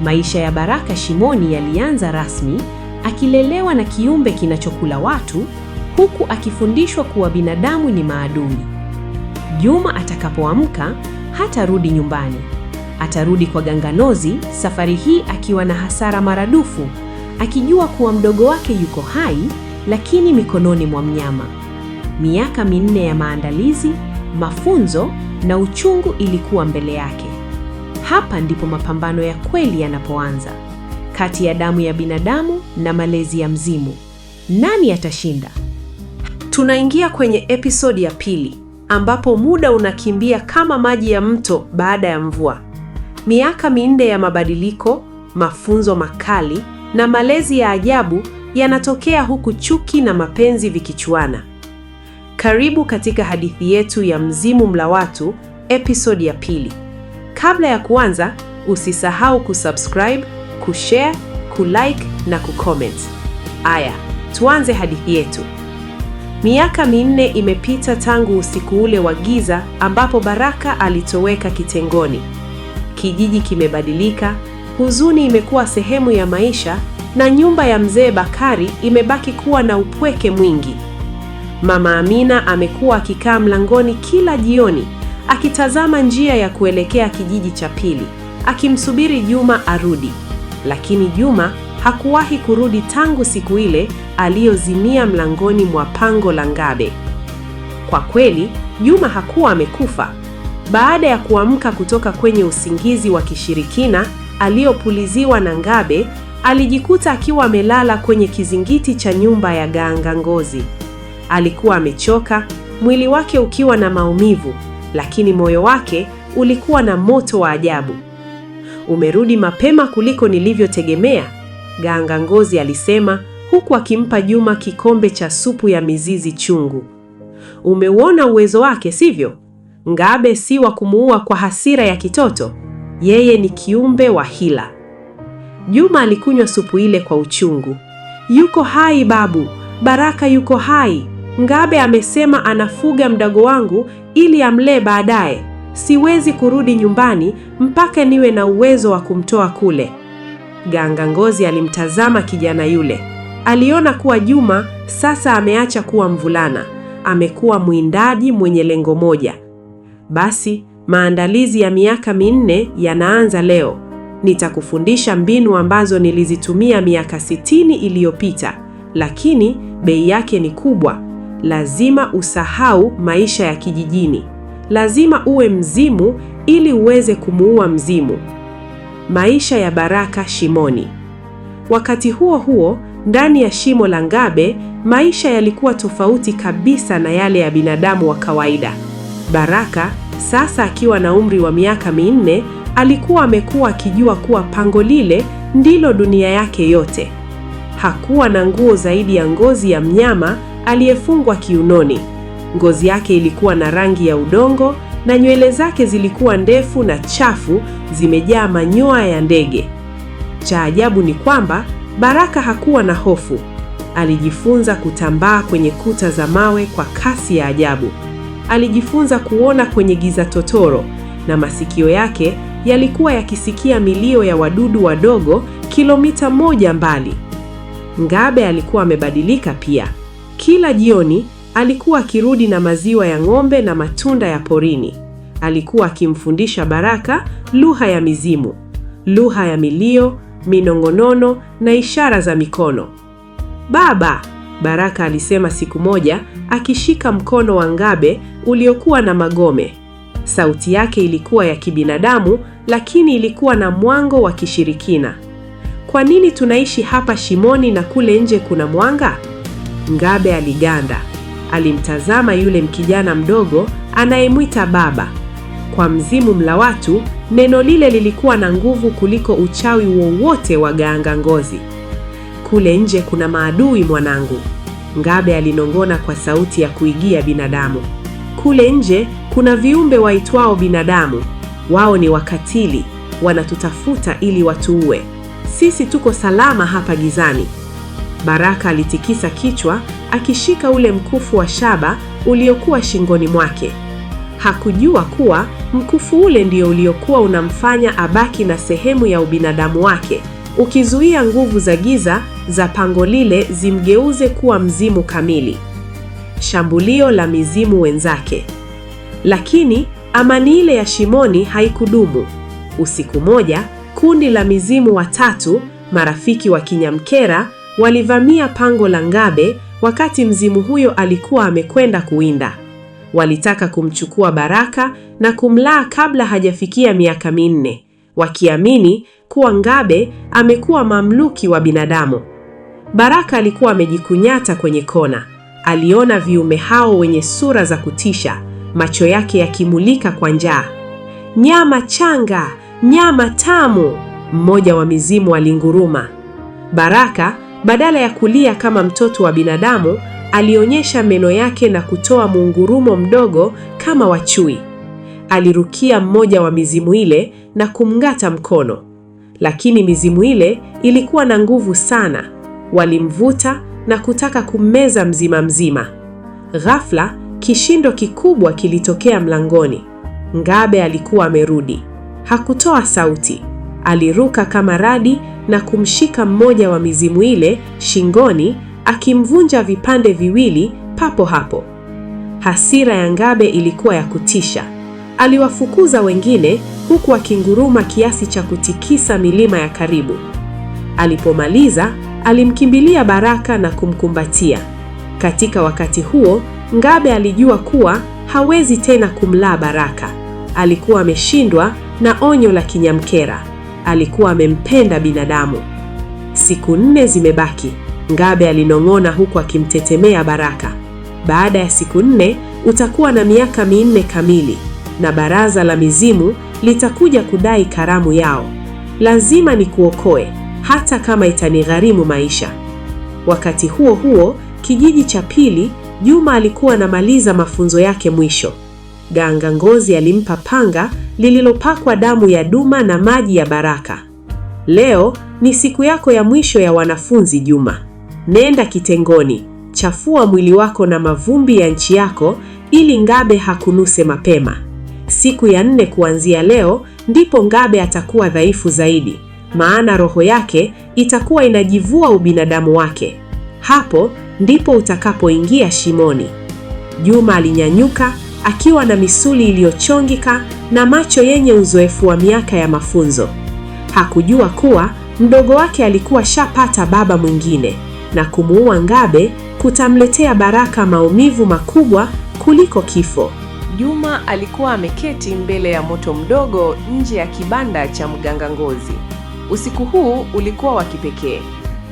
Maisha ya Baraka shimoni yalianza rasmi, akilelewa na kiumbe kinachokula watu, huku akifundishwa kuwa binadamu ni maadui. Juma atakapoamka hatarudi nyumbani. Atarudi kwa Ganganozi, safari hii akiwa na hasara maradufu, akijua kuwa mdogo wake yuko hai, lakini mikononi mwa mnyama. Miaka 4 ya maandalizi, mafunzo na uchungu ilikuwa mbele yake. Hapa ndipo mapambano ya kweli yanapoanza, kati ya damu ya binadamu na malezi ya mzimu. Nani atashinda? Tunaingia kwenye episodi ya pili, ambapo muda unakimbia kama maji ya mto baada ya mvua. Miaka 4 ya mabadiliko, mafunzo makali na malezi ya ajabu yanatokea huku chuki na mapenzi vikichuana. Karibu katika hadithi yetu ya Mzimu Mla Watu, episode ya 2. Kabla ya kuanza, usisahau kusubscribe, kushare, kulike na kucomment. Aya, tuanze hadithi yetu. Miaka 4 imepita tangu usiku ule wa giza ambapo Baraka alitoweka kitengoni. Kijiji kimebadilika, huzuni imekuwa sehemu ya maisha na nyumba ya mzee Bakari imebaki kuwa na upweke mwingi. Mama Amina amekuwa akikaa mlangoni kila jioni, akitazama njia ya kuelekea kijiji cha pili, akimsubiri Juma arudi. Lakini Juma hakuwahi kurudi tangu siku ile aliyozimia mlangoni mwa pango la Ngabe. Kwa kweli, Juma hakuwa amekufa. Baada ya kuamka kutoka kwenye usingizi wa kishirikina aliopuliziwa na Ngabe, alijikuta akiwa amelala kwenye kizingiti cha nyumba ya Ganga Ngozi. Alikuwa amechoka, mwili wake ukiwa na maumivu, lakini moyo wake ulikuwa na moto wa ajabu. "Umerudi mapema kuliko nilivyotegemea," Ganga Ngozi alisema, huku akimpa Juma kikombe cha supu ya mizizi chungu. "Umeuona uwezo wake, sivyo? Ngabe si wa kumuua kwa hasira ya kitoto. Yeye ni kiumbe wa hila." Juma alikunywa supu ile kwa uchungu. "Yuko hai babu, Baraka yuko hai. Ngabe amesema anafuga mdogo wangu ili amlee baadaye. Siwezi kurudi nyumbani mpaka niwe na uwezo wa kumtoa kule." Ganga Ngozi alimtazama kijana yule. Aliona kuwa Juma sasa ameacha kuwa mvulana, amekuwa mwindaji mwenye lengo moja. "Basi, maandalizi ya miaka 4 yanaanza leo. Nitakufundisha mbinu ambazo nilizitumia miaka 60 iliyopita, lakini bei yake ni kubwa. Lazima usahau maisha ya kijijini. Lazima uwe mzimu ili uweze kumuua mzimu." Maisha ya Baraka shimoni. Wakati huo huo, ndani ya shimo la Ngabe, maisha yalikuwa tofauti kabisa na yale ya binadamu wa kawaida. Baraka, sasa akiwa na umri wa miaka 4, alikuwa amekuwa akijua kuwa pango lile ndilo dunia yake yote. Hakuwa na nguo zaidi ya ngozi ya mnyama aliyefungwa kiunoni. Ngozi yake ilikuwa na rangi ya udongo na nywele zake zilikuwa ndefu na chafu, zimejaa manyoya ya ndege. Cha ajabu ni kwamba Baraka hakuwa na hofu. Alijifunza kutambaa kwenye kuta za mawe kwa kasi ya ajabu. Alijifunza kuona kwenye giza totoro, na masikio yake yalikuwa yakisikia milio ya wadudu wadogo kilomita 1 mbali. Ngabe alikuwa amebadilika pia. Kila jioni alikuwa akirudi na maziwa ya ng'ombe na matunda ya porini. Alikuwa akimfundisha Baraka lugha ya mizimu, lugha ya milio, minong'onono na ishara za mikono. "Baba," Baraka alisema siku moja, akishika mkono wa Ngabe uliokuwa na magome. Sauti yake ilikuwa ya kibinadamu, lakini ilikuwa na mwango wa kishirikina. "Kwa nini tunaishi hapa shimoni na kule nje kuna mwanga?" Ngabe aliganda. Alimtazama yule mkijana mdogo anayemwita baba. Kwa Mzimu Mla Watu, neno lile lilikuwa na nguvu kuliko uchawi wowote wa Ganga Ngozi. "Kule nje kuna maadui mwanangu," Ngabe alinong'ona kwa sauti ya kuigia binadamu. "Kule nje kuna viumbe waitwao binadamu. Wao ni wakatili, wanatutafuta ili watuue. Sisi tuko salama hapa gizani." Baraka alitikisa kichwa, akishika ule mkufu wa shaba uliokuwa shingoni mwake. Hakujua kuwa mkufu ule ndio uliokuwa unamfanya abaki na sehemu ya ubinadamu wake, ukizuia nguvu za giza za pango lile zimgeuze kuwa mzimu kamili. Shambulio la mizimu wenzake. Lakini amani ile ya shimoni haikudumu. Usiku moja, kundi la mizimu watatu, marafiki wa Kinyamkera, walivamia pango la Ngabe wakati mzimu huyo alikuwa amekwenda kuwinda. Walitaka kumchukua Baraka na kumlaa kabla hajafikia miaka 4, wakiamini kuwa Ngabe amekuwa mamluki wa binadamu. Baraka alikuwa amejikunyata kwenye kona. Aliona viumbe hao wenye sura za kutisha, macho yake yakimulika kwa njaa. "Nyama changa! nyama tamu! Mmoja wa mizimu alinguruma. Baraka, badala ya kulia kama mtoto wa binadamu, alionyesha meno yake na kutoa muungurumo mdogo kama wa chui. Alirukia mmoja wa mizimu ile na kumng'ata mkono. Lakini mizimu ile ilikuwa na nguvu sana. Walimvuta na kutaka kummeza mzima mzima. Ghafla, kishindo kikubwa kilitokea mlangoni. Ngabe alikuwa amerudi. Hakutoa sauti. Aliruka kama radi na kumshika mmoja wa mizimu ile shingoni, akimvunja vipande viwili papo hapo. Hasira ya Ngabe ilikuwa ya kutisha. Aliwafukuza wengine huku akinguruma kiasi cha kutikisa milima ya karibu. Alipomaliza, alimkimbilia Baraka na kumkumbatia. Katika wakati huo, Ngabe alijua kuwa hawezi tena kumlaa Baraka. Alikuwa ameshindwa na onyo la kinyamkera. Alikuwa amempenda binadamu. Siku 4 zimebaki, Ngabe alinong'ona huku akimtetemea Baraka. Baada ya siku 4 utakuwa na miaka 4 kamili, na baraza la mizimu litakuja kudai karamu yao. Lazima nikuokoe, hata kama itanigharimu maisha. Wakati huo huo, kijiji cha pili, Juma alikuwa anamaliza mafunzo yake mwisho. Ganga Ngozi alimpa panga lililopakwa damu ya duma na maji ya baraka. Leo ni siku yako ya mwisho ya wanafunzi, Juma. Nenda kitengoni, chafua mwili wako na mavumbi ya nchi yako ili Ngabe hakunuse mapema. Siku ya 4 kuanzia leo ndipo Ngabe atakuwa dhaifu zaidi, maana roho yake itakuwa inajivua ubinadamu wake. Hapo ndipo utakapoingia shimoni. Juma alinyanyuka akiwa na misuli iliyochongika na macho yenye uzoefu wa miaka ya mafunzo. Hakujua kuwa mdogo wake alikuwa shapata baba mwingine, na kumuua Ngabe kutamletea Baraka maumivu makubwa kuliko kifo. Juma alikuwa ameketi mbele ya moto mdogo nje ya kibanda cha mganga Ngozi. Usiku huu ulikuwa wa kipekee.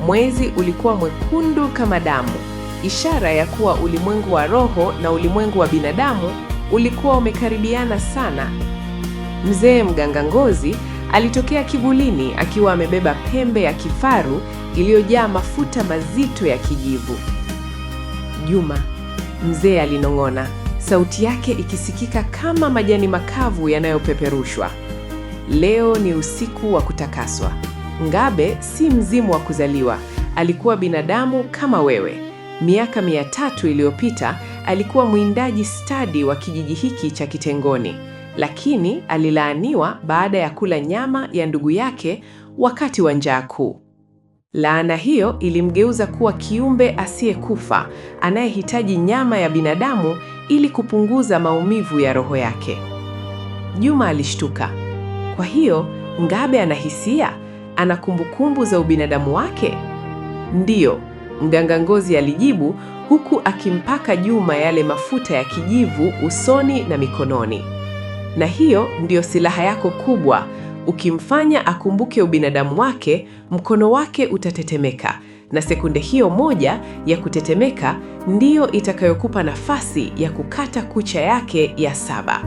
Mwezi ulikuwa mwekundu kama damu, ishara ya kuwa ulimwengu wa roho na ulimwengu wa binadamu ulikuwa umekaribiana sana. Mzee mganga Ngozi alitokea kivulini akiwa amebeba pembe ya kifaru iliyojaa mafuta mazito ya kijivu. Juma, mzee alinong'ona, sauti yake ikisikika kama majani makavu yanayopeperushwa. Leo ni usiku wa kutakaswa. Ngabe si mzimu wa kuzaliwa, alikuwa binadamu kama wewe. Miaka 300 iliyopita alikuwa mwindaji stadi wa kijiji hiki cha Kitengoni, lakini alilaaniwa baada ya kula nyama ya ndugu yake wakati wa njaa kuu. Laana hiyo ilimgeuza kuwa kiumbe asiyekufa anayehitaji nyama ya binadamu ili kupunguza maumivu ya roho yake. Juma alishtuka. Kwa hiyo Ngabe ana hisia, ana kumbukumbu za ubinadamu wake? Ndiyo, mganga Ngozi alijibu huku akimpaka Juma yale mafuta ya kijivu usoni na mikononi. Na hiyo ndiyo silaha yako kubwa. Ukimfanya akumbuke ubinadamu wake, mkono wake utatetemeka, na sekunde hiyo moja ya kutetemeka ndiyo itakayokupa nafasi ya kukata kucha yake ya 7.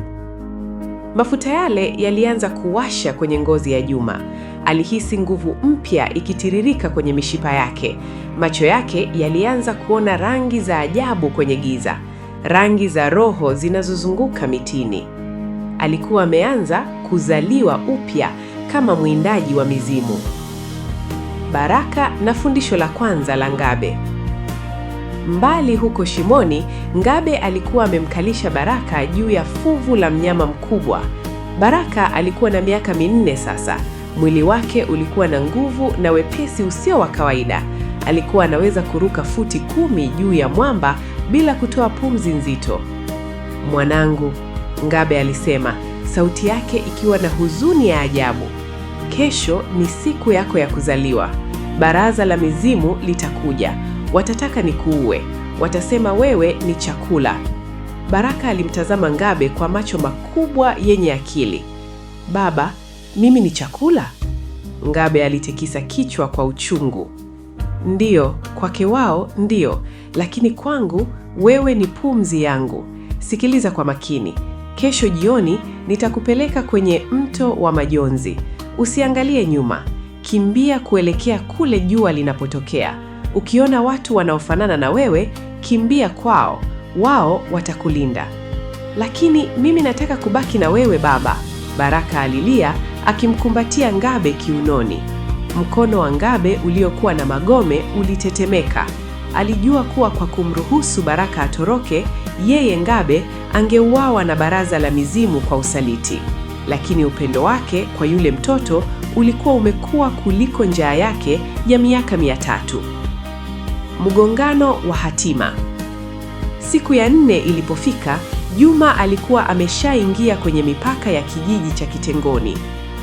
Mafuta yale yalianza kuwasha kwenye ngozi ya Juma. Alihisi nguvu mpya ikitiririka kwenye mishipa yake. Macho yake yalianza kuona rangi za ajabu kwenye giza, rangi za roho zinazozunguka mitini. Alikuwa ameanza kuzaliwa upya kama mwindaji wa mizimu. Baraka na fundisho la kwanza la Ngabe. Mbali huko shimoni, Ngabe alikuwa amemkalisha Baraka juu ya fuvu la mnyama mkubwa. Baraka alikuwa na miaka 4 sasa. Mwili wake ulikuwa na nguvu na wepesi usio wa kawaida. Alikuwa anaweza kuruka futi 10 juu ya mwamba bila kutoa pumzi nzito. "Mwanangu," Ngabe alisema, sauti yake ikiwa na huzuni ya ajabu. "Kesho ni siku yako ya kuzaliwa. Baraza la mizimu litakuja. Watataka nikuue. Watasema wewe ni chakula." Baraka alimtazama Ngabe kwa macho makubwa yenye akili. "Baba, mimi ni chakula?" Ngabe alitikisa kichwa kwa uchungu. "Ndiyo, kwake wao ndiyo, lakini kwangu wewe ni pumzi yangu. Sikiliza kwa makini. kesho jioni nitakupeleka kwenye mto wa majonzi. Usiangalie nyuma, kimbia kuelekea kule jua linapotokea. Ukiona watu wanaofanana na wewe, kimbia kwao, wao watakulinda. Lakini mimi nataka kubaki na wewe baba, Baraka alilia akimkumbatia Ngabe kiunoni. Mkono wa Ngabe uliokuwa na magome ulitetemeka. Alijua kuwa kwa kumruhusu Baraka atoroke, yeye Ngabe angeuawa na baraza la mizimu kwa usaliti. Lakini upendo wake kwa yule mtoto ulikuwa umekuwa kuliko njaa yake ya miaka 300. Mgongano wa hatima. Siku ya 4 ilipofika, Juma alikuwa ameshaingia kwenye mipaka ya kijiji cha Kitengoni.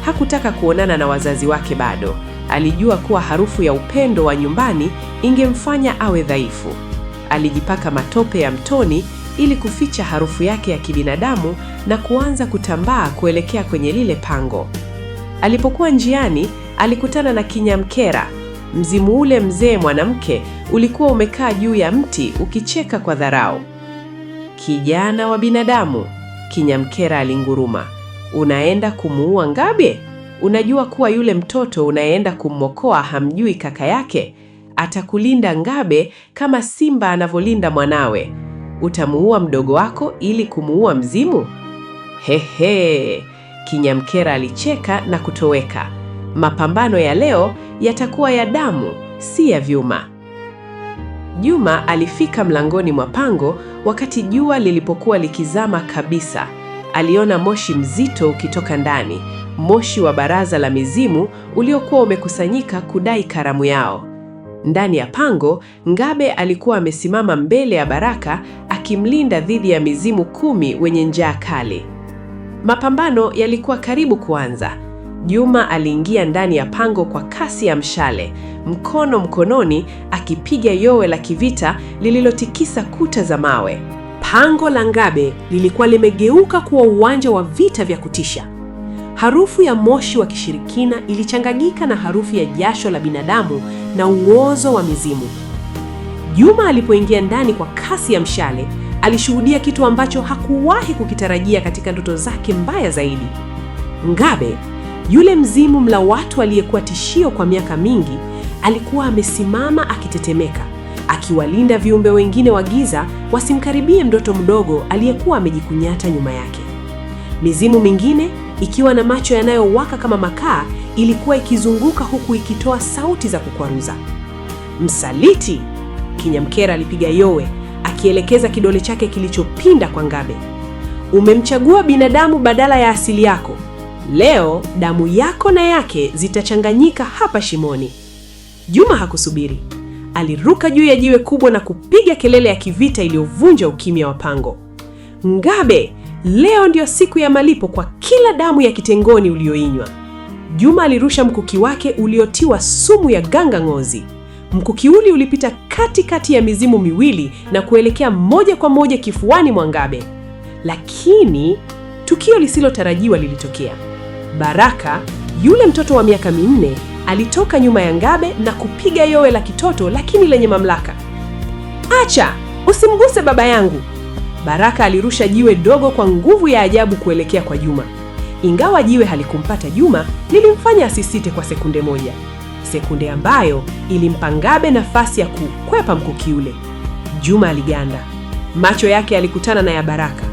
Hakutaka kuonana na wazazi wake bado. Alijua kuwa harufu ya upendo wa nyumbani ingemfanya awe dhaifu. Alijipaka matope ya mtoni ili kuficha harufu yake ya kibinadamu na kuanza kutambaa kuelekea kwenye lile pango. Alipokuwa njiani, alikutana na Kinyamkera. Mzimu ule mzee mwanamke ulikuwa umekaa juu ya mti ukicheka kwa dharau. "Kijana wa binadamu," Kinyamkera alinguruma. "Unaenda kumuua Ngabe? Unajua kuwa yule mtoto unaenda kumwokoa hamjui kaka yake? Atakulinda Ngabe kama simba anavyolinda mwanawe. Utamuua mdogo wako ili kumuua mzimu?" Hehe, Kinyamkera alicheka na kutoweka. Mapambano ya leo yatakuwa ya damu, si ya vyuma. Juma alifika mlangoni mwa pango wakati jua lilipokuwa likizama kabisa. Aliona moshi mzito ukitoka ndani, moshi wa baraza la mizimu uliokuwa umekusanyika kudai karamu yao. Ndani ya pango, Ngabe alikuwa amesimama mbele ya Baraka akimlinda dhidi ya mizimu 10 wenye njaa kali. Mapambano yalikuwa karibu kuanza. Juma aliingia ndani ya pango kwa kasi ya mshale, mkono mkononi, akipiga yowe la kivita lililotikisa kuta za mawe. Pango la Ngabe lilikuwa limegeuka kuwa uwanja wa vita vya kutisha. Harufu ya moshi wa kishirikina ilichanganyika na harufu ya jasho la binadamu na uozo wa mizimu. Juma alipoingia ndani kwa kasi ya mshale, alishuhudia kitu ambacho hakuwahi kukitarajia katika ndoto zake mbaya zaidi. Ngabe, yule mzimu mla watu aliyekuwa tishio kwa miaka mingi, alikuwa amesimama akitetemeka, akiwalinda viumbe wengine wa giza wasimkaribie mtoto mdogo aliyekuwa amejikunyata nyuma yake. Mizimu mingine, ikiwa na macho yanayowaka kama makaa, ilikuwa ikizunguka huku ikitoa sauti za kukwaruza. "Msaliti!" Kinyamkera alipiga yowe, akielekeza kidole chake kilichopinda kwa Ngabe. "Umemchagua binadamu badala ya asili yako. Leo damu yako na yake zitachanganyika hapa shimoni." Juma hakusubiri. Aliruka juu ya jiwe kubwa na kupiga kelele ya kivita iliyovunja ukimya wa pango. "Ngabe, leo ndio siku ya malipo kwa kila damu ya Kitengoni ulioinywa." Juma alirusha mkuki wake uliotiwa sumu ya ganga-ngozi. Mkuki ule ulipita katikati ya mizimu miwili na kuelekea moja kwa moja kifuani mwa Ngabe. Lakini tukio lisilotarajiwa lilitokea. Baraka, yule mtoto wa miaka 4, alitoka nyuma ya Ngabe na kupiga yowe la kitoto lakini lenye mamlaka. "Acha! Usimguse baba yangu!" Baraka alirusha jiwe dogo kwa nguvu ya ajabu kuelekea kwa Juma. Ingawa jiwe halikumpata Juma, lilimfanya asisite kwa sekunde moja. Sekunde ambayo ilimpa Ngabe nafasi ya kukwepa mkuki ule. Juma aliganda. Macho yake yalikutana na ya Baraka.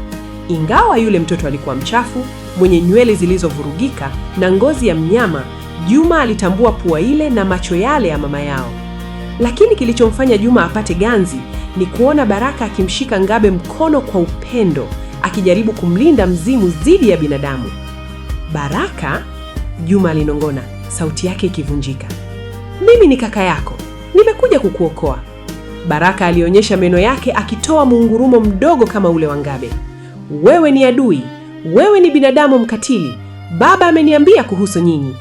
Ingawa yule mtoto alikuwa mchafu, mwenye nywele zilizovurugika na ngozi ya mnyama, Juma alitambua pua ile na macho yale ya mama yao. Lakini kilichomfanya Juma apate ganzi ni kuona Baraka akimshika Ngabe mkono kwa upendo, akijaribu kumlinda mzimu dhidi ya binadamu. "Baraka," Juma alinong'ona, sauti yake ikivunjika. "Mimi ni kaka yako. Nimekuja kukuokoa." Baraka alionyesha meno yake akitoa muungurumo mdogo kama ule wa Ngabe. "Wewe ni adui. Wewe ni binadamu mkatili. Baba ameniambia kuhusu nyinyi."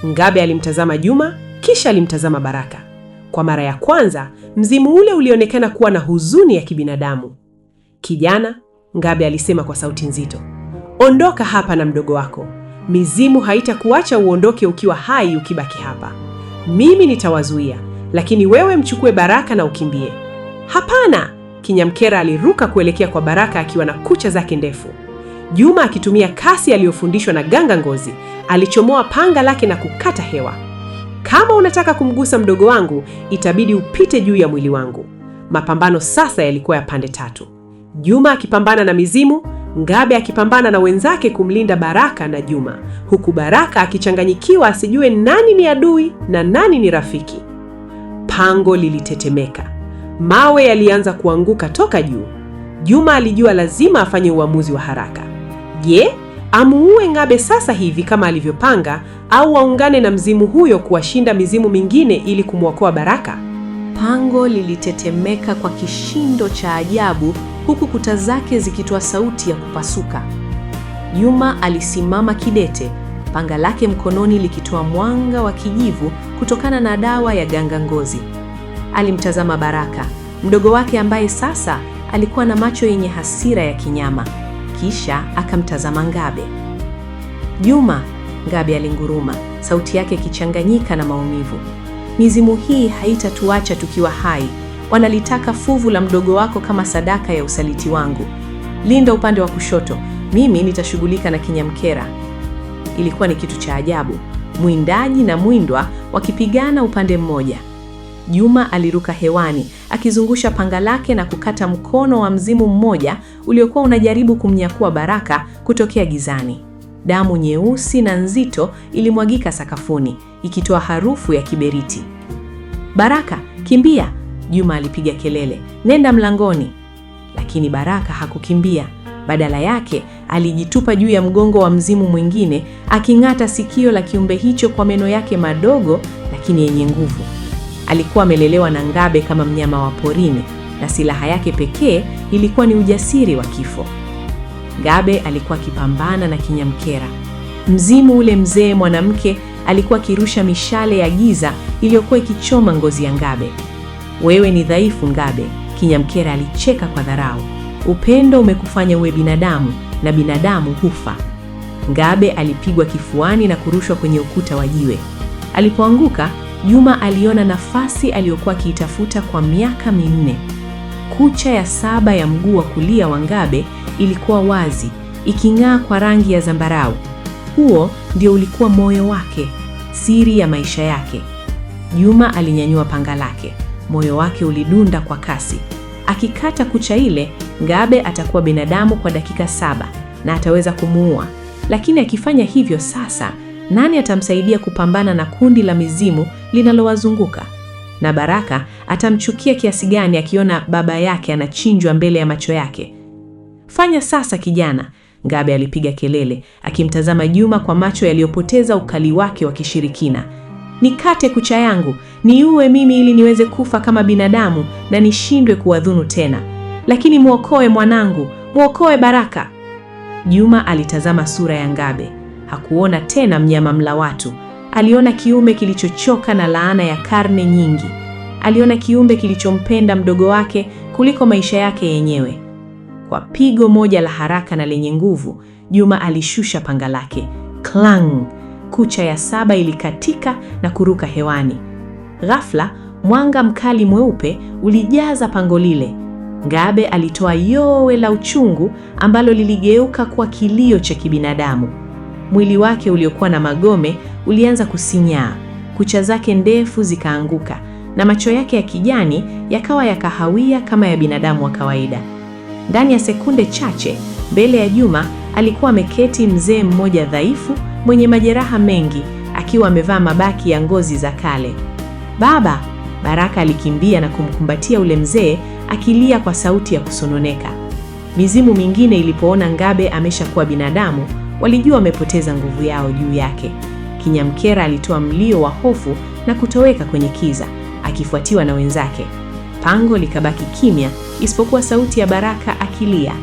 Ngabe alimtazama Juma, kisha alimtazama Baraka. Kwa mara ya kwanza, mzimu ule ulionekana kuwa na huzuni ya kibinadamu. "Kijana," Ngabe alisema kwa sauti nzito, "ondoka hapa na mdogo wako. Mizimu haitakuacha uondoke ukiwa hai ukibaki hapa. Mimi nitawazuia, lakini wewe mchukue Baraka na ukimbie." "Hapana!" Kinyamkera aliruka kuelekea kwa Baraka akiwa na kucha zake ndefu. Juma akitumia kasi aliyofundishwa na Ganga Ngozi, alichomoa panga lake na kukata hewa. Kama unataka kumgusa mdogo wangu, itabidi upite juu ya mwili wangu. Mapambano sasa yalikuwa ya pande tatu. Juma akipambana na mizimu, Ngabe akipambana na wenzake kumlinda Baraka na Juma, huku Baraka akichanganyikiwa asijue nani ni adui na nani ni rafiki. Pango lilitetemeka. Mawe yalianza kuanguka toka juu. Juma alijua lazima afanye uamuzi wa haraka. Je, amuue Ngabe sasa hivi kama alivyopanga, au aungane na mzimu huyo kuwashinda mizimu mingine ili kumwokoa Baraka? Pango lilitetemeka kwa kishindo cha ajabu, huku kuta zake zikitoa sauti ya kupasuka. Juma alisimama kidete, panga lake mkononi likitoa mwanga wa kijivu kutokana na dawa ya Ganga Ngozi. Alimtazama Baraka, mdogo wake ambaye sasa alikuwa na macho yenye hasira ya kinyama. Kisha akamtazama Ngabe. Juma, Ngabe alinguruma, sauti yake ikichanganyika na maumivu. Mizimu hii haitatuacha tukiwa hai. Wanalitaka fuvu la mdogo wako kama sadaka ya usaliti wangu. Linda upande wa kushoto, mimi nitashughulika na Kinyamkera. Ilikuwa ni kitu cha ajabu, mwindaji na mwindwa wakipigana upande mmoja. Juma aliruka hewani akizungusha panga lake na kukata mkono wa mzimu mmoja uliokuwa unajaribu kumnyakua Baraka kutokea gizani. Damu nyeusi na nzito ilimwagika sakafuni, ikitoa harufu ya kiberiti. Baraka, kimbia! Juma alipiga kelele, nenda mlangoni. Lakini Baraka hakukimbia. Badala yake alijitupa juu ya mgongo wa mzimu mwingine, aking'ata sikio la kiumbe hicho kwa meno yake madogo lakini yenye nguvu. Alikuwa amelelewa na Ngabe kama mnyama wa porini, na silaha yake pekee ilikuwa ni ujasiri wa kifo. Ngabe alikuwa akipambana na Kinyamkera. Mzimu ule mzee mwanamke alikuwa akirusha mishale ya giza iliyokuwa ikichoma ngozi ya Ngabe. Wewe ni dhaifu Ngabe, Kinyamkera alicheka kwa dharau. Upendo umekufanya uwe binadamu, na binadamu hufa. Ngabe alipigwa kifuani na kurushwa kwenye ukuta wa jiwe. Alipoanguka, Juma aliona nafasi aliyokuwa akiitafuta kwa miaka 4. Kucha ya 7 ya mguu wa kulia wa Ngabe ilikuwa wazi, iking'aa kwa rangi ya zambarau. Huo ndio ulikuwa moyo wake, siri ya maisha yake. Juma alinyanyua panga lake, moyo wake ulidunda kwa kasi. Akikata kucha ile, Ngabe atakuwa binadamu kwa dakika 7 na ataweza kumuua. Lakini akifanya hivyo sasa, nani atamsaidia kupambana na kundi la mizimu linalowazunguka? Na Baraka atamchukia kiasi gani akiona baba yake anachinjwa mbele ya macho yake? Fanya sasa kijana, Ngabe alipiga kelele, akimtazama Juma kwa macho yaliyopoteza ukali wake wa kishirikina. Nikate kucha yangu, niue mimi ili niweze kufa kama binadamu na nishindwe kuwadhuru tena. Lakini muokoe mwanangu, muokoe Baraka. Juma alitazama sura ya Ngabe. Hakuona tena mnyama mla watu. Aliona kiumbe kilichochoka na laana ya karne nyingi. Aliona kiumbe kilichompenda mdogo wake kuliko maisha yake yenyewe. Kwa pigo moja la haraka na lenye nguvu, Juma alishusha panga lake. Klang! Kucha ya 7 ilikatika na kuruka hewani. Ghafla, mwanga mkali mweupe ulijaza pango lile. Ngabe alitoa yowe la uchungu ambalo liligeuka kuwa kilio cha kibinadamu. Mwili wake uliokuwa na magome ulianza kusinyaa, kucha zake ndefu zikaanguka, na macho yake ya kijani yakawa ya kahawia kama ya binadamu wa kawaida. Ndani ya sekunde chache, mbele ya Juma alikuwa ameketi mzee mmoja dhaifu, mwenye majeraha mengi, akiwa amevaa mabaki ya ngozi za kale. Baba! Baraka alikimbia na kumkumbatia ule mzee, akilia kwa sauti ya kusononeka. Mizimu mingine ilipoona Ngabe ameshakuwa binadamu, walijua wamepoteza nguvu yao juu yake. Kinyamkera alitoa mlio wa hofu na kutoweka kwenye kiza, akifuatiwa na wenzake. Pango likabaki kimya, isipokuwa sauti ya Baraka akilia.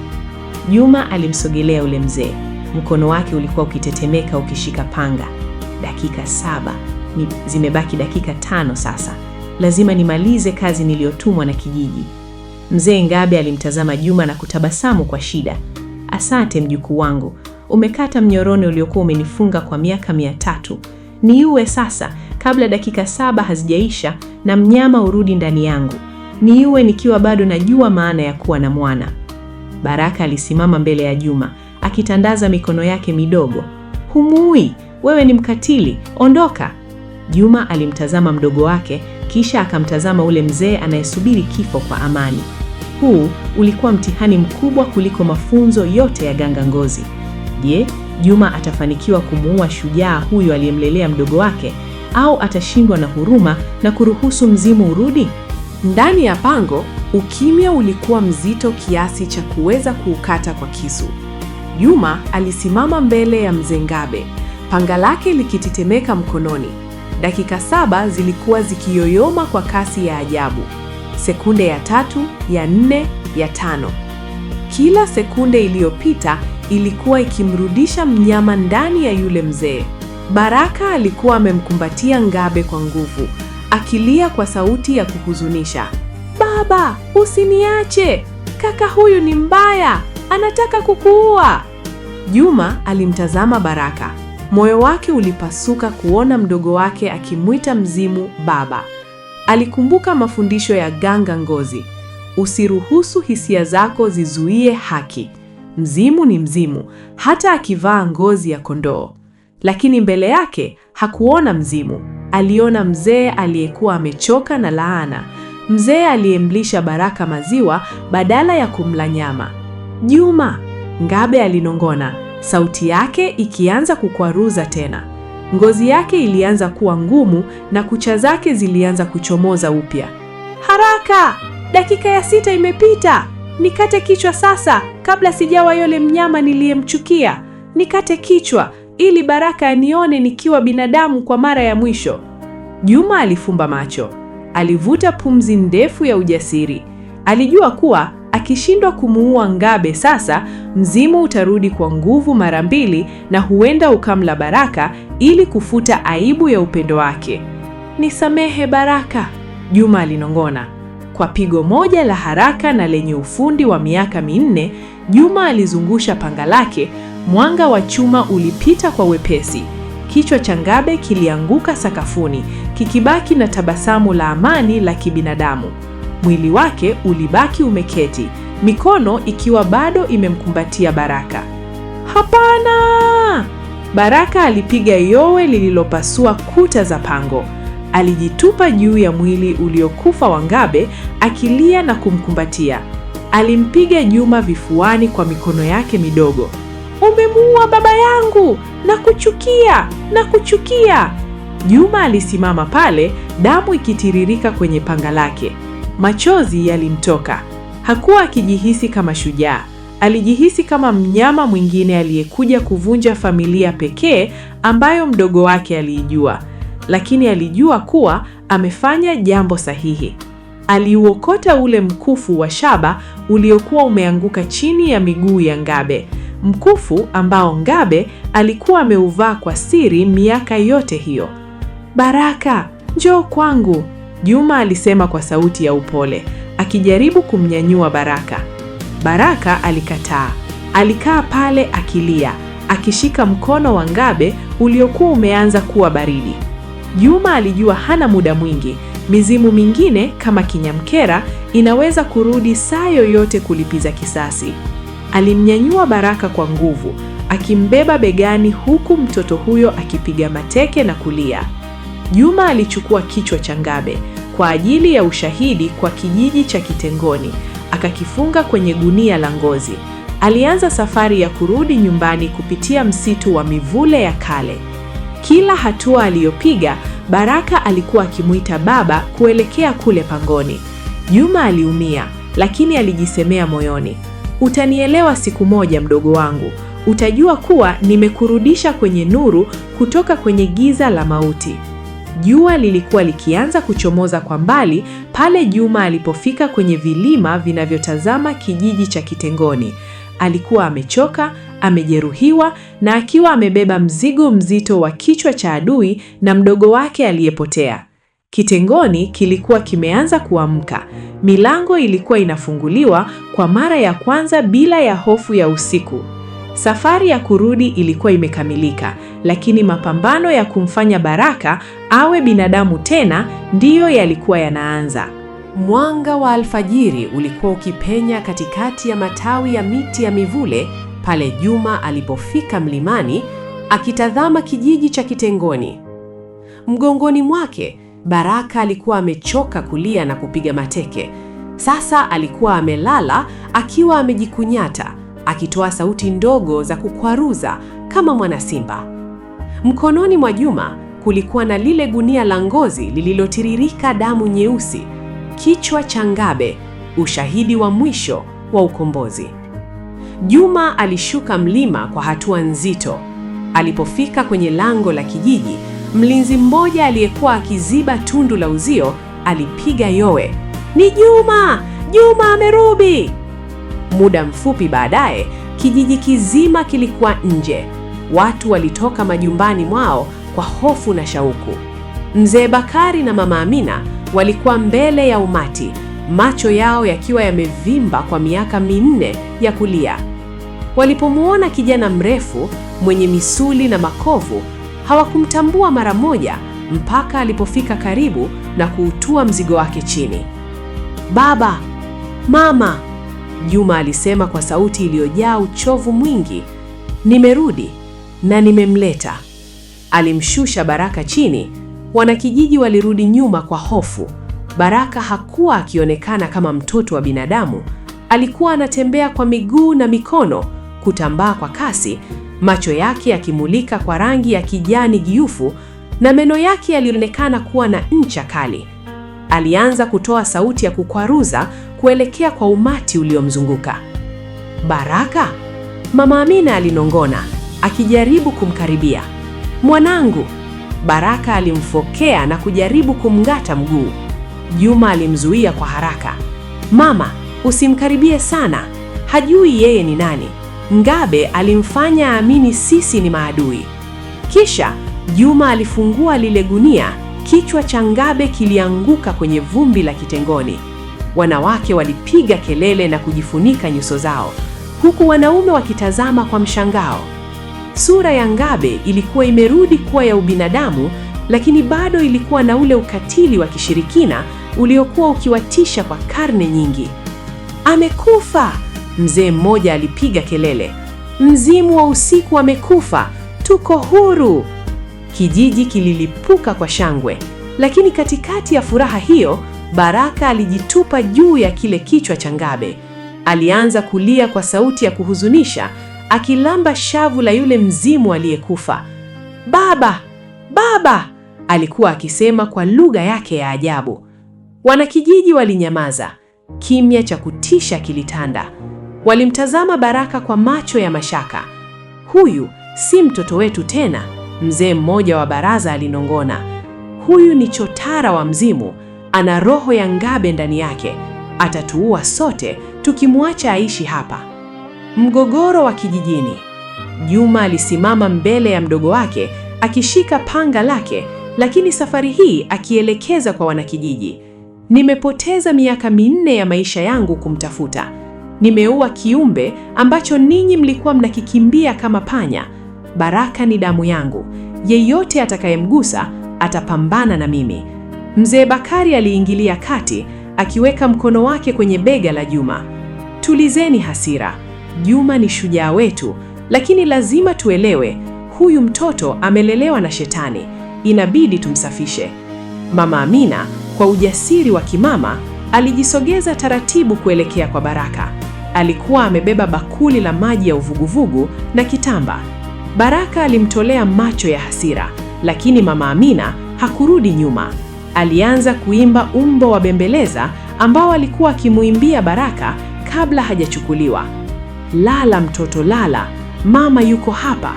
Juma alimsogelea ule mzee. Mkono wake ulikuwa ukitetemeka ukishika panga. Dakika 7. Zimebaki dakika 5 sasa. Lazima nimalize kazi niliyotumwa na kijiji. Mzee Ngabe alimtazama Juma na kutabasamu kwa shida. Asante mjukuu wangu. Umekata mnyororo uliokuwa umenifunga kwa miaka 300. Niue sasa kabla dakika 7 hazijaisha na mnyama urudi ndani yangu. Niue nikiwa bado najua maana ya kuwa na mwana. Baraka alisimama mbele ya Juma, akitandaza mikono yake midogo. Humuui, wewe ni mkatili, ondoka. Juma alimtazama mdogo wake, kisha akamtazama ule mzee anayesubiri kifo kwa amani. Huu ulikuwa mtihani mkubwa kuliko mafunzo yote ya ganga ngozi. Je, Juma atafanikiwa kumuua shujaa huyo aliyemlelea mdogo wake, au atashindwa na huruma na kuruhusu mzimu urudi? Ndani ya pango, ukimya ulikuwa mzito kiasi cha kuweza kuukata kwa kisu. Juma alisimama mbele ya mzee Ngabe, panga lake likitetemeka mkononi. Dakika 7 zilikuwa zikiyoyoma kwa kasi ya ajabu. Sekunde ya 3, ya 4, ya 5. Kila sekunde iliyopita ilikuwa ikimrudisha mnyama ndani ya yule mzee. Baraka alikuwa amemkumbatia Ngabe kwa nguvu, akilia kwa sauti ya kuhuzunisha. Baba, usiniache! Kaka huyu ni mbaya, anataka kukuua! Juma alimtazama Baraka. Moyo wake ulipasuka kuona mdogo wake akimwita mzimu baba. Alikumbuka mafundisho ya ganga ngozi. Usiruhusu hisia zako zizuie haki. Mzimu ni mzimu, hata akivaa ngozi ya kondoo. Lakini mbele yake hakuona mzimu. Aliona mzee aliyekuwa amechoka na laana. Mzee aliyemlisha Baraka maziwa badala ya kumla nyama. Juma, Ngabe alinong'ona, sauti yake ikianza kukwaruza tena. Ngozi yake ilianza kuwa ngumu na kucha zake zilianza kuchomoza upya. Haraka! Dakika ya 6 imepita! Nikate kichwa sasa, kabla sijawa yule mnyama niliyemchukia. Nikate kichwa, ili Baraka anione nikiwa binadamu kwa mara ya mwisho. Juma alifumba macho. Alivuta pumzi ndefu ya ujasiri. Alijua kuwa akishindwa kumuua Ngabe sasa, mzimu utarudi kwa nguvu mara 2 na huenda ukamla Baraka ili kufuta aibu ya upendo wake. Nisamehe Baraka, Juma alinong'ona. Kwa pigo moja la haraka na lenye ufundi wa miaka 4, Juma alizungusha panga lake. Mwanga wa chuma ulipita kwa wepesi. Kichwa cha Ngabe kilianguka sakafuni, kikibaki na tabasamu la amani la kibinadamu. Mwili wake ulibaki umeketi, mikono ikiwa bado imemkumbatia Baraka. Hapana! Baraka alipiga yowe lililopasua kuta za pango. Alijitupa juu ya mwili uliokufa wa Ngabe, akilia na kumkumbatia. Alimpiga Juma vifuani kwa mikono yake midogo. Umemuua baba yangu! Nakuchukia! Nakuchukia! Juma alisimama pale, damu ikitiririka kwenye panga lake. Machozi yalimtoka. Hakuwa akijihisi kama shujaa. Alijihisi kama mnyama mwingine aliyekuja kuvunja familia pekee ambayo mdogo wake aliijua. Lakini alijua kuwa amefanya jambo sahihi. Aliuokota ule mkufu wa shaba uliokuwa umeanguka chini ya miguu ya Ngabe. Mkufu ambao Ngabe alikuwa ameuvaa kwa siri miaka yote hiyo. Baraka, njoo kwangu, Juma alisema kwa sauti ya upole, akijaribu kumnyanyua Baraka. Baraka alikataa. Alikaa pale akilia, akishika mkono wa Ngabe uliokuwa umeanza kuwa baridi. Juma alijua hana muda mwingi. Mizimu mingine kama kinyamkera inaweza kurudi saa yoyote kulipiza kisasi. Alimnyanyua Baraka kwa nguvu, akimbeba begani huku mtoto huyo akipiga mateke na kulia. Juma alichukua kichwa cha Ngabe kwa ajili ya ushahidi kwa kijiji cha Kitengoni, akakifunga kwenye gunia la ngozi. Alianza safari ya kurudi nyumbani kupitia msitu wa mivule ya kale. Kila hatua aliyopiga, Baraka alikuwa akimuita baba kuelekea kule pangoni. Juma aliumia, lakini alijisemea moyoni, utanielewa siku moja mdogo wangu. Utajua kuwa nimekurudisha kwenye nuru kutoka kwenye giza la mauti. Jua lilikuwa likianza kuchomoza kwa mbali pale Juma alipofika kwenye vilima vinavyotazama kijiji cha Kitengoni. Alikuwa amechoka, amejeruhiwa na akiwa amebeba mzigo mzito wa kichwa cha adui na mdogo wake aliyepotea. Kitengoni kilikuwa kimeanza kuamka. Milango ilikuwa inafunguliwa kwa mara ya kwanza bila ya hofu ya usiku. Safari ya kurudi ilikuwa imekamilika, lakini mapambano ya kumfanya Baraka awe binadamu tena ndiyo yalikuwa yanaanza. Mwanga wa alfajiri ulikuwa ukipenya katikati ya matawi ya miti ya mivule, pale Juma alipofika mlimani akitazama kijiji cha Kitengoni. Mgongoni mwake Baraka alikuwa amechoka kulia na kupiga mateke. Sasa alikuwa amelala akiwa amejikunyata, akitoa sauti ndogo za kukwaruza kama mwana simba. Mkononi mwa Juma kulikuwa na lile gunia la ngozi lililotiririka damu nyeusi, kichwa cha Ngabe, ushahidi wa mwisho wa ukombozi. Juma alishuka mlima kwa hatua nzito. Alipofika kwenye lango la kijiji, mlinzi mmoja aliyekuwa akiziba tundu la uzio alipiga yowe, "Ni Juma! Juma amerudi!" Muda mfupi baadaye, kijiji kizima kilikuwa nje. Watu walitoka majumbani mwao kwa hofu na shauku. Mzee Bakari na Mama Amina walikuwa mbele ya umati, macho yao yakiwa yamevimba kwa miaka 4 ya kulia. Walipomuona kijana mrefu mwenye misuli na makovu, hawakumtambua mara moja mpaka alipofika karibu na kuutua mzigo wake chini. "Baba, Mama," Juma alisema kwa sauti iliyojaa uchovu mwingi, "Nimerudi na nimemleta." Alimshusha Baraka chini. Wanakijiji walirudi nyuma kwa hofu. Baraka hakuwa akionekana kama mtoto wa binadamu. Alikuwa anatembea kwa miguu na mikono, kutambaa kwa kasi, macho yake yakimulika kwa rangi ya kijani giufu na meno yake yalionekana kuwa na ncha kali. Alianza kutoa sauti ya kukwaruza kuelekea kwa umati uliomzunguka. "Baraka?" Mama Amina alinong'ona, akijaribu kumkaribia. "Mwanangu!" Baraka alimfokea na kujaribu kumng'ata mguu. Juma alimzuia kwa haraka. "Mama, usimkaribie sana. Hajui yeye ni nani. Ngabe alimfanya aamini sisi ni maadui." Kisha Juma alifungua lile gunia. Kichwa cha Ngabe kilianguka kwenye vumbi la Kitengoni. Wanawake walipiga kelele na kujifunika nyuso zao, huku wanaume wakitazama kwa mshangao. Sura ya Ngabe ilikuwa imerudi kuwa ya ubinadamu, lakini bado ilikuwa na ule ukatili wa kishirikina uliokuwa ukiwatisha kwa karne nyingi. "Amekufa!" Mzee mmoja alipiga kelele. "Mzimu wa usiku amekufa! Tuko huru!" Kijiji kililipuka kwa shangwe, lakini katikati ya furaha hiyo, Baraka alijitupa juu ya kile kichwa cha Ngabe. Alianza kulia kwa sauti ya kuhuzunisha, akilamba shavu la yule mzimu aliyekufa. "Baba! Baba!" alikuwa akisema kwa lugha yake ya ajabu. Wanakijiji walinyamaza. Kimya cha kutisha kilitanda. Walimtazama Baraka kwa macho ya mashaka. "Huyu si mtoto wetu tena," mzee mmoja wa baraza alinong'ona. "Huyu ni chotara wa mzimu, ana roho ya Ngabe ndani yake. Atatuua sote tukimwacha aishi hapa." Mgogoro wa kijijini. Juma alisimama mbele ya mdogo wake akishika panga lake, lakini safari hii akielekeza kwa wanakijiji. "Nimepoteza miaka 4 ya maisha yangu kumtafuta. Nimeua kiumbe ambacho ninyi mlikuwa mnakikimbia kama panya. Baraka ni damu yangu. Yeyote atakayemgusa atapambana na mimi." Mzee Bakari aliingilia kati, akiweka mkono wake kwenye bega la Juma. "Tulizeni hasira. Juma ni shujaa wetu, lakini lazima tuelewe, huyu mtoto amelelewa na shetani. Inabidi tumsafishe." Mama Amina kwa ujasiri wa kimama alijisogeza taratibu kuelekea kwa Baraka. Alikuwa amebeba bakuli la maji ya uvuguvugu na kitamba. Baraka alimtolea macho ya hasira, lakini Mama Amina hakurudi nyuma. Alianza kuimba umbo wa bembeleza ambao alikuwa akimuimbia Baraka kabla hajachukuliwa. "Lala mtoto lala, mama yuko hapa."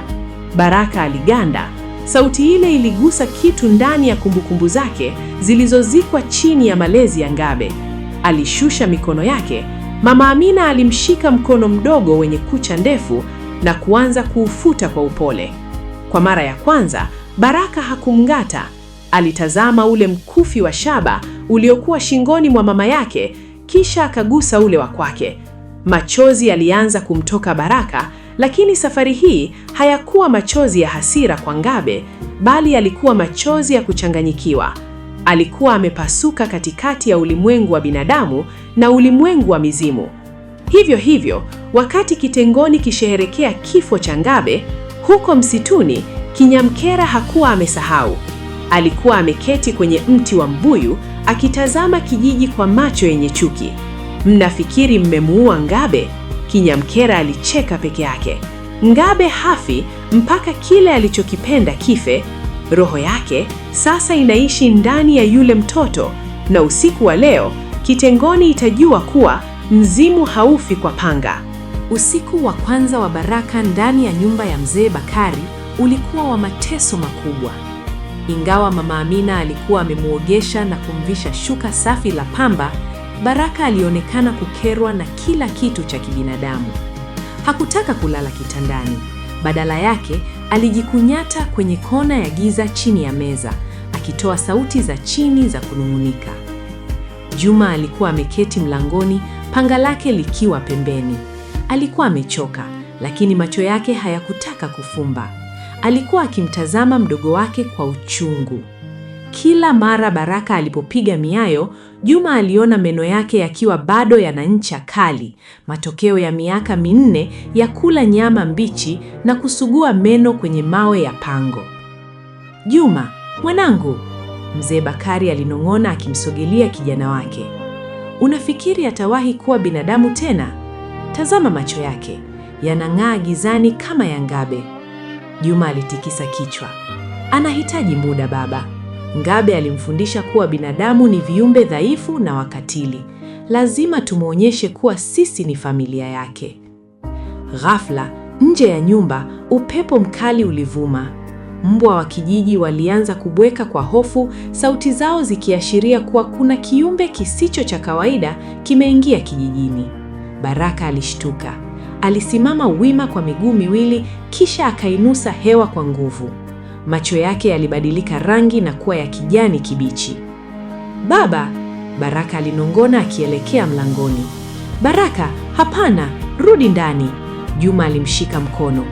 Baraka aliganda. Sauti ile iligusa kitu ndani ya kumbukumbu zake zilizozikwa chini ya malezi ya Ngabe. Alishusha mikono yake. Mama Amina alimshika mkono mdogo wenye kucha ndefu na kuanza kuufuta kwa upole. Kwa mara ya kwanza, Baraka hakumng'ata. Alitazama ule mkufi wa shaba uliokuwa shingoni mwa mama yake, kisha akagusa ule wa kwake. Machozi yalianza kumtoka Baraka, lakini safari hii hayakuwa machozi ya hasira kwa Ngabe, bali yalikuwa machozi ya kuchanganyikiwa. Alikuwa amepasuka katikati ya ulimwengu wa binadamu na ulimwengu wa mizimu. Hivyo hivyo, Wakati kitengoni kisherehekea kifo cha Ngabe, huko msituni, Kinyamkera hakuwa amesahau. Alikuwa ameketi kwenye mti wa mbuyu akitazama kijiji kwa macho yenye chuki. Mnafikiri mmemuua Ngabe? Kinyamkera alicheka peke yake. Ngabe hafi mpaka kile alichokipenda kife. Roho yake sasa inaishi ndani ya yule mtoto, na usiku wa leo kitengoni itajua kuwa mzimu haufi kwa panga. Usiku wa kwanza wa Baraka ndani ya nyumba ya mzee Bakari ulikuwa wa mateso makubwa. Ingawa mama Amina alikuwa amemuogesha na kumvisha shuka safi la pamba, Baraka alionekana kukerwa na kila kitu cha kibinadamu. Hakutaka kulala kitandani. Badala yake, alijikunyata kwenye kona ya giza chini ya meza, akitoa sauti za chini za kunung'unika. Juma alikuwa ameketi mlangoni, panga lake likiwa pembeni. Alikuwa amechoka, lakini macho yake hayakutaka kufumba. Alikuwa akimtazama mdogo wake kwa uchungu. Kila mara Baraka alipopiga miayo, Juma aliona meno yake yakiwa bado yana ncha kali, matokeo ya miaka 4 ya kula nyama mbichi na kusugua meno kwenye mawe ya pango. "Juma, mwanangu," mzee Bakari alinong'ona akimsogelea kijana wake. "Unafikiri atawahi kuwa binadamu tena? Tazama macho yake, yanang'aa gizani kama ya Ngabe." Juma alitikisa kichwa. "Anahitaji muda baba. Ngabe alimfundisha kuwa binadamu ni viumbe dhaifu na wakatili. Lazima tumuonyeshe kuwa sisi ni familia yake." Ghafla, nje ya nyumba, upepo mkali ulivuma. Mbwa wa kijiji walianza kubweka kwa hofu, sauti zao zikiashiria kuwa kuna kiumbe kisicho cha kawaida kimeingia kijijini. Baraka alishtuka. Alisimama wima kwa miguu miwili, kisha akainusa hewa kwa nguvu. Macho yake yalibadilika rangi na kuwa ya kijani kibichi. "Baba!" Baraka alinong'ona akielekea mlangoni. "Baraka, hapana, rudi ndani." Juma alimshika mkono.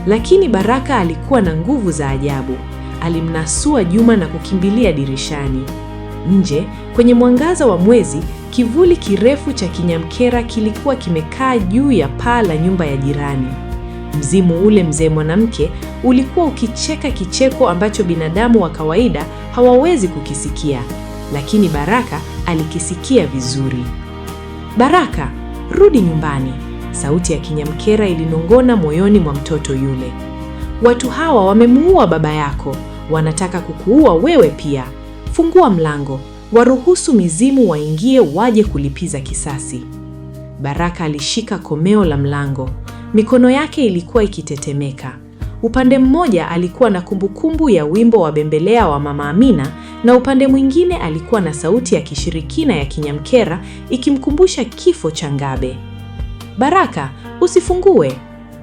Lakini Baraka alikuwa na nguvu za ajabu. Alimnasua Juma na kukimbilia dirishani. Nje, kwenye mwangaza wa mwezi, kivuli kirefu cha Kinyamkera kilikuwa kimekaa juu ya paa la nyumba ya jirani. Mzimu ule mzee mwanamke ulikuwa ukicheka kicheko ambacho binadamu wa kawaida hawawezi kukisikia, lakini Baraka alikisikia vizuri. "Baraka, rudi nyumbani," sauti ya Kinyamkera ilinong'ona moyoni mwa mtoto yule. "Watu hawa wamemuua baba yako, wanataka kukuua wewe pia. Fungua mlango, waruhusu mizimu waingie waje kulipiza kisasi." Baraka alishika komeo la mlango. Mikono yake ilikuwa ikitetemeka. Upande mmoja alikuwa na kumbukumbu ya wimbo wa bembelea wa mama Amina, na upande mwingine alikuwa na sauti ya kishirikina ya Kinyamkera ikimkumbusha kifo cha Ngabe. "Baraka, usifungue!"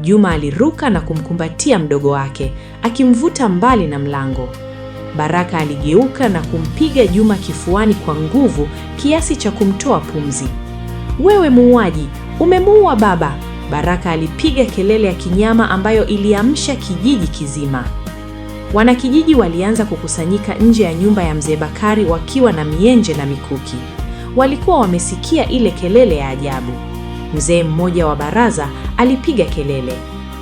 Juma aliruka na kumkumbatia mdogo wake, akimvuta mbali na mlango. Baraka aligeuka na kumpiga Juma kifuani kwa nguvu kiasi cha kumtoa pumzi. "Wewe muuaji, umemuua baba!" Baraka alipiga kelele ya kinyama ambayo iliamsha kijiji kizima. Wanakijiji walianza kukusanyika nje ya nyumba ya mzee Bakari wakiwa na mienje na mikuki. Walikuwa wamesikia ile kelele ya ajabu. Mzee mmoja wa baraza alipiga kelele,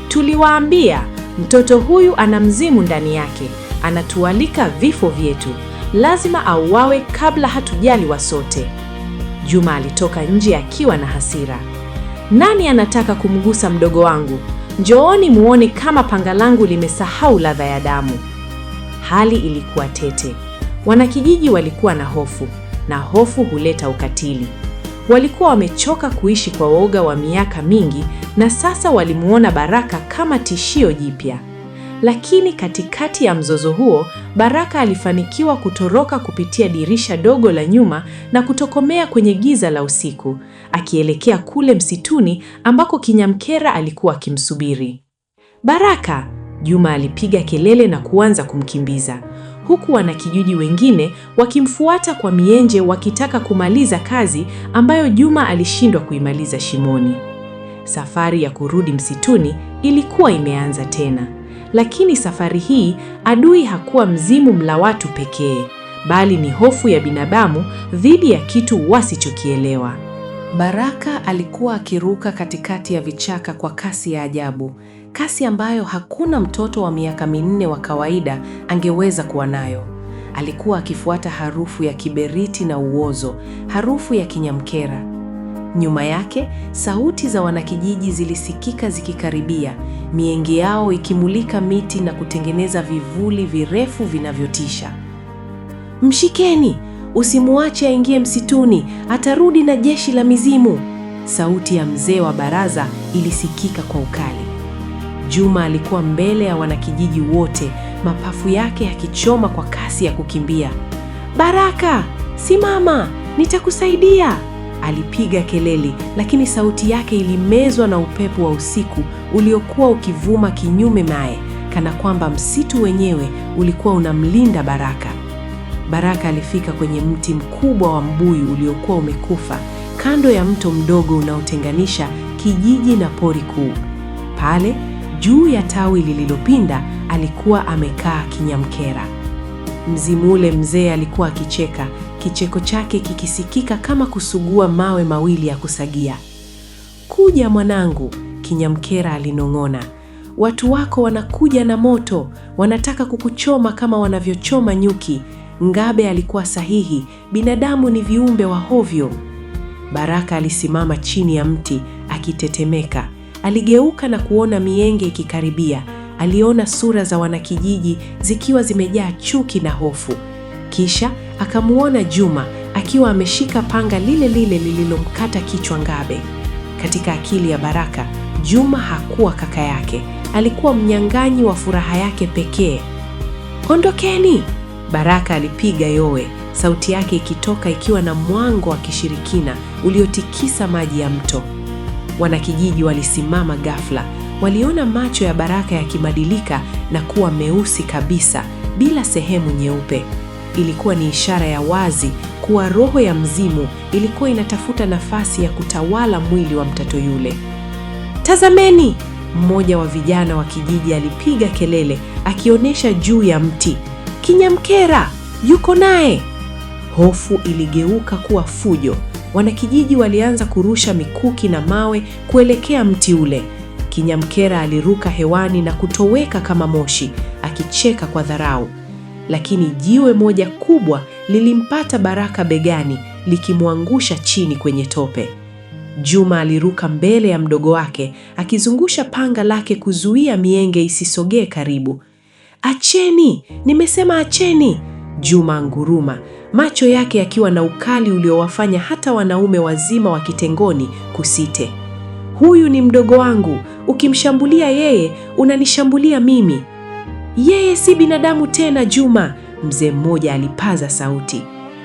"Tuliwaambia, mtoto huyu ana mzimu ndani yake, anatualika vifo vyetu. Lazima auawe kabla hatujaliwa sote." Juma alitoka nje akiwa na hasira. "Nani anataka kumgusa mdogo wangu? Njooni muone kama panga langu limesahau ladha ya damu." Hali ilikuwa tete. Wanakijiji walikuwa na hofu, na hofu huleta ukatili. Walikuwa wamechoka kuishi kwa woga wa miaka mingi, na sasa walimuona Baraka kama tishio jipya. Lakini katikati ya mzozo huo, Baraka alifanikiwa kutoroka kupitia dirisha dogo la nyuma na kutokomea kwenye giza la usiku, akielekea kule msituni ambako Kinyamkera alikuwa akimsubiri. "Baraka!" Juma alipiga kelele na kuanza kumkimbiza, huku wanakijiji wengine wakimfuata kwa mienje wakitaka kumaliza kazi ambayo Juma alishindwa kuimaliza shimoni. Safari ya kurudi msituni ilikuwa imeanza tena. Lakini safari hii adui hakuwa mzimu mla watu pekee, bali ni hofu ya binadamu dhidi ya kitu wasichokielewa. Baraka alikuwa akiruka katikati ya vichaka kwa kasi ya ajabu, kasi ambayo hakuna mtoto wa miaka minne wa kawaida angeweza kuwa nayo. Alikuwa akifuata harufu ya kiberiti na uozo, harufu ya kinyamkera. Nyuma yake, sauti za wanakijiji zilisikika zikikaribia, mienge yao ikimulika miti na kutengeneza vivuli virefu vinavyotisha. "Mshikeni! Usimuache aingie msituni, atarudi na jeshi la mizimu!" Sauti ya mzee wa baraza ilisikika kwa ukali. Juma alikuwa mbele ya wanakijiji wote, mapafu yake yakichoma kwa kasi ya kukimbia. "Baraka, simama, nitakusaidia!" Alipiga kelele, lakini sauti yake ilimezwa na upepo wa usiku uliokuwa ukivuma kinyume naye, kana kwamba msitu wenyewe ulikuwa unamlinda Baraka. Baraka alifika kwenye mti mkubwa wa mbuyu uliokuwa umekufa, kando ya mto mdogo unaotenganisha kijiji na pori kuu. Pale, juu ya tawi lililopinda, alikuwa amekaa kinyamkera. Mzimu ule mzee alikuwa akicheka, kicheko chake kikisikika kama kusugua mawe mawili ya kusagia. "Kuja mwanangu," kinyamkera alinong'ona. "Watu wako wanakuja na moto, wanataka kukuchoma kama wanavyochoma nyuki." Ngabe alikuwa sahihi, binadamu ni viumbe wa hovyo. Baraka alisimama chini ya mti akitetemeka. Aligeuka na kuona mienge ikikaribia. Aliona sura za wanakijiji zikiwa zimejaa chuki na hofu. Kisha akamuona Juma akiwa ameshika panga lile lile lililomkata kichwa Ngabe. Katika akili ya Baraka, Juma hakuwa kaka yake, alikuwa mnyang'anyi wa furaha yake pekee. "Ondokeni!" Baraka alipiga yowe, sauti yake ikitoka ikiwa na mwango wa kishirikina uliotikisa maji ya mto. Wanakijiji walisimama ghafla. Waliona macho ya Baraka yakibadilika na kuwa meusi kabisa, bila sehemu nyeupe. Ilikuwa ni ishara ya wazi kuwa roho ya mzimu ilikuwa inatafuta nafasi ya kutawala mwili wa mtoto yule. "Tazameni!" Mmoja wa vijana wa kijiji alipiga kelele, akionyesha juu ya mti. "Kinyamkera! Yuko naye!" Hofu iligeuka kuwa fujo. Wanakijiji walianza kurusha mikuki na mawe kuelekea mti ule. Kinyamkera aliruka hewani na kutoweka kama moshi, akicheka kwa dharau. Lakini jiwe moja kubwa lilimpata Baraka begani, likimwangusha chini kwenye tope. Juma aliruka mbele ya mdogo wake, akizungusha panga lake kuzuia mienge isisogee karibu. "Acheni! Nimesema acheni!" Juma anguruma, macho yake yakiwa na ukali uliowafanya hata wanaume wazima wa kitengoni kusite. "Huyu ni mdogo wangu, ukimshambulia yeye, unanishambulia mimi." "Yeye si binadamu tena, Juma," mzee mmoja alipaza sauti.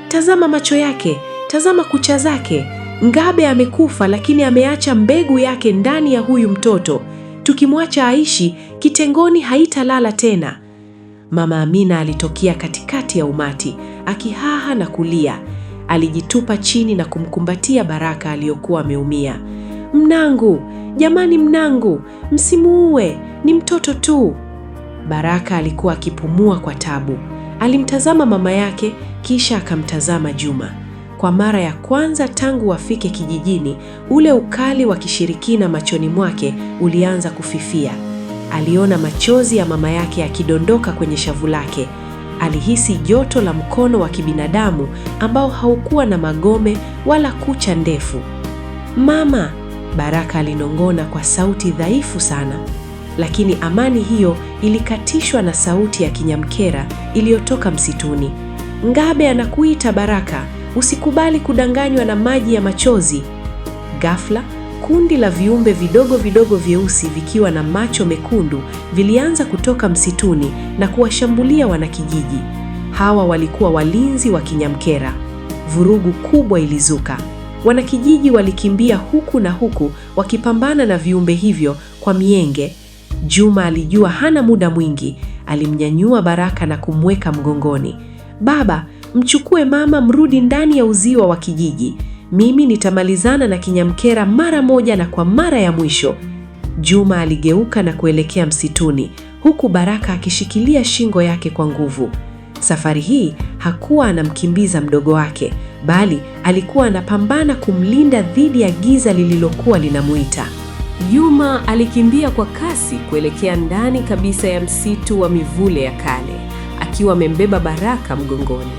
"Tazama macho yake, tazama kucha zake. Ngabe amekufa, lakini ameacha mbegu yake ndani ya huyu mtoto. Tukimwacha aishi, kitengoni haitalala tena." Mama Amina alitokea katikati ya umati, akihaha na kulia. Alijitupa chini na kumkumbatia Baraka aliyokuwa ameumia. "Mnangu, jamani mnangu, msimuue, ni mtoto tu." Baraka alikuwa akipumua kwa tabu. Alimtazama mama yake, kisha akamtazama Juma. Kwa mara ya kwanza tangu wafike kijijini, ule ukali wa kishirikina machoni mwake ulianza kufifia. Aliona machozi ya mama yake yakidondoka kwenye shavu lake. Alihisi joto la mkono wa kibinadamu ambao haukuwa na magome wala kucha ndefu. "Mama," Baraka alinong'ona kwa sauti dhaifu sana. Lakini amani hiyo ilikatishwa na sauti ya kinyamkera iliyotoka msituni. "Ngabe anakuita Baraka, usikubali kudanganywa na maji ya machozi." Ghafla, kundi la viumbe vidogo vidogo vyeusi vikiwa na macho mekundu vilianza kutoka msituni na kuwashambulia wanakijiji. Hawa walikuwa walinzi wa kinyamkera. Vurugu kubwa ilizuka. Wanakijiji walikimbia huku na huku wakipambana na viumbe hivyo kwa mienge. Juma alijua hana muda mwingi. Alimnyanyua Baraka na kumweka mgongoni. "Baba, mchukue mama, mrudi ndani ya uzio wa kijiji. Mimi nitamalizana na kinyamkera mara moja na kwa mara ya mwisho." Juma aligeuka na kuelekea msituni, huku Baraka akishikilia shingo yake kwa nguvu. Safari hii hakuwa anamkimbiza mdogo wake, bali alikuwa anapambana kumlinda dhidi ya giza lililokuwa linamuita. Juma alikimbia kwa kasi kuelekea ndani kabisa ya msitu wa mivule ya kale, akiwa amembeba Baraka mgongoni.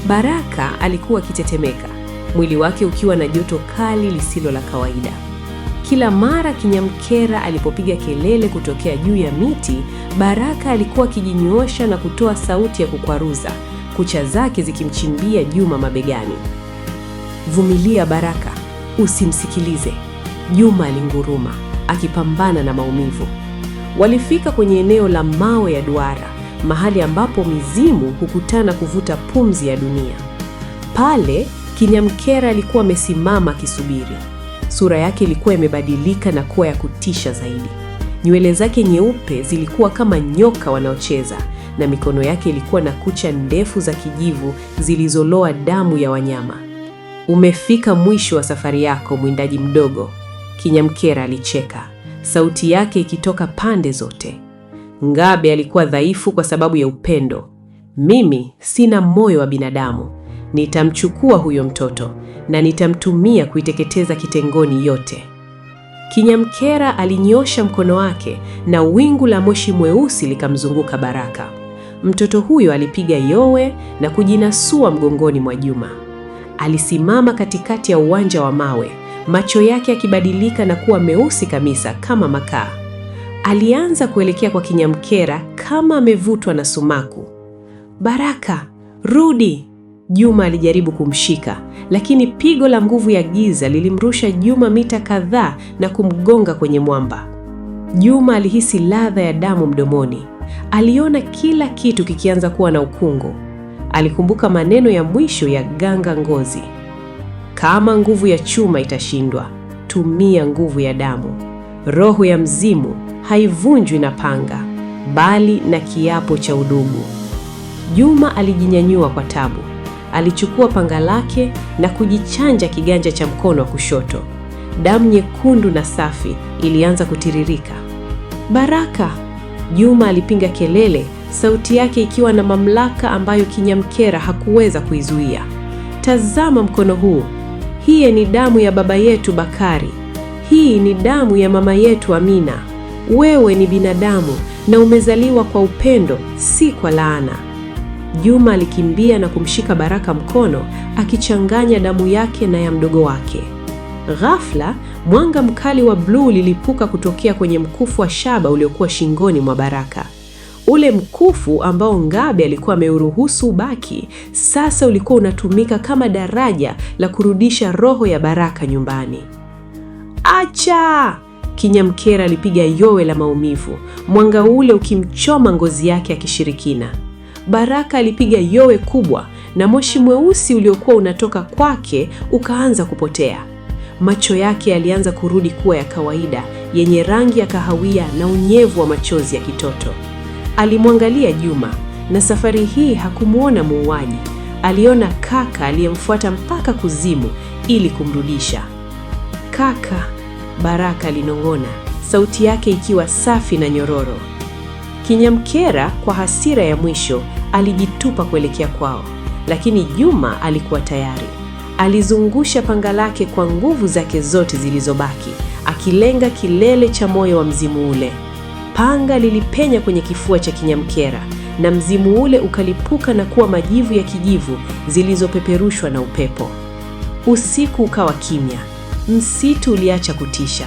Baraka alikuwa akitetemeka, mwili wake ukiwa na joto kali lisilo la kawaida. Kila mara Kinyamkera alipopiga kelele kutokea juu ya miti, Baraka alikuwa akijinyoosha na kutoa sauti ya kukwaruza, kucha zake zikimchimbia Juma mabegani. "Vumilia Baraka, usimsikilize," Juma alinguruma, akipambana na maumivu. Walifika kwenye eneo la mawe ya duara, mahali ambapo mizimu hukutana kuvuta pumzi ya dunia. Pale Kinyamkera alikuwa amesimama akisubiri. Sura yake ilikuwa imebadilika na kuwa ya kutisha zaidi. Nywele zake nyeupe zilikuwa kama nyoka wanaocheza, na mikono yake ilikuwa na kucha ndefu za kijivu zilizoloa damu ya wanyama. "Umefika mwisho wa safari yako, mwindaji mdogo," Kinyamkera alicheka, sauti yake ikitoka pande zote. Ngabe alikuwa dhaifu kwa sababu ya upendo. "Mimi sina moyo wa binadamu. Nitamchukua huyo mtoto na nitamtumia kuiteketeza Kitengoni yote." Kinyamkera alinyosha mkono wake na wingu la moshi mweusi likamzunguka Baraka. Mtoto huyo alipiga yowe na kujinasua mgongoni mwa Juma. Alisimama katikati ya uwanja wa mawe, macho yake yakibadilika na kuwa meusi kabisa kama makaa. Alianza kuelekea kwa Kinyamkera kama amevutwa na sumaku. "Baraka, rudi!" Juma alijaribu kumshika, lakini pigo la nguvu ya giza lilimrusha Juma mita kadhaa na kumgonga kwenye mwamba. Juma alihisi ladha ya damu mdomoni. Aliona kila kitu kikianza kuwa na ukungu. Alikumbuka maneno ya mwisho ya Ganga Ngozi: "Kama nguvu ya chuma itashindwa, tumia nguvu ya damu. Roho ya mzimu haivunjwi na panga, bali na kiapo cha udugu." Juma alijinyanyua kwa tabu. Alichukua panga lake na kujichanja kiganja cha mkono wa kushoto. Damu nyekundu na safi ilianza kutiririka. "Baraka!" Juma alipinga kelele, sauti yake ikiwa na mamlaka ambayo Kinyamkera hakuweza kuizuia. "Tazama mkono huu. Hii ni damu ya baba yetu Bakari. Hii ni damu ya mama yetu Amina. Wewe ni binadamu na umezaliwa kwa upendo, si kwa laana." Juma alikimbia na kumshika Baraka mkono, akichanganya damu yake na ya mdogo wake. Ghafla, mwanga mkali wa bluu lilipuka kutokea kwenye mkufu wa shaba uliokuwa shingoni mwa Baraka. Ule mkufu ambao Ngabe alikuwa ameuruhusu ubaki, sasa ulikuwa unatumika kama daraja la kurudisha roho ya Baraka nyumbani. "Acha!" Kinyamkera alipiga yowe la maumivu, mwanga ule ukimchoma ngozi yake ya kishirikina. Baraka alipiga yowe kubwa na moshi mweusi uliokuwa unatoka kwake ukaanza kupotea. Macho yake yalianza kurudi kuwa ya kawaida, yenye rangi ya kahawia na unyevu wa machozi ya kitoto. Alimwangalia Juma, na safari hii hakumwona muuaji. Aliona kaka aliyemfuata mpaka kuzimu ili kumrudisha. "Kaka," Baraka alinong'ona, sauti yake ikiwa safi na nyororo. Kinyamkera kwa hasira ya mwisho alijitupa kuelekea kwao, lakini Juma alikuwa tayari. Alizungusha panga lake kwa nguvu zake zote zilizobaki, akilenga kilele cha moyo wa mzimu ule. Panga lilipenya kwenye kifua cha Kinyamkera na mzimu ule ukalipuka na kuwa majivu ya kijivu zilizopeperushwa na upepo. Usiku ukawa kimya. Msitu uliacha kutisha.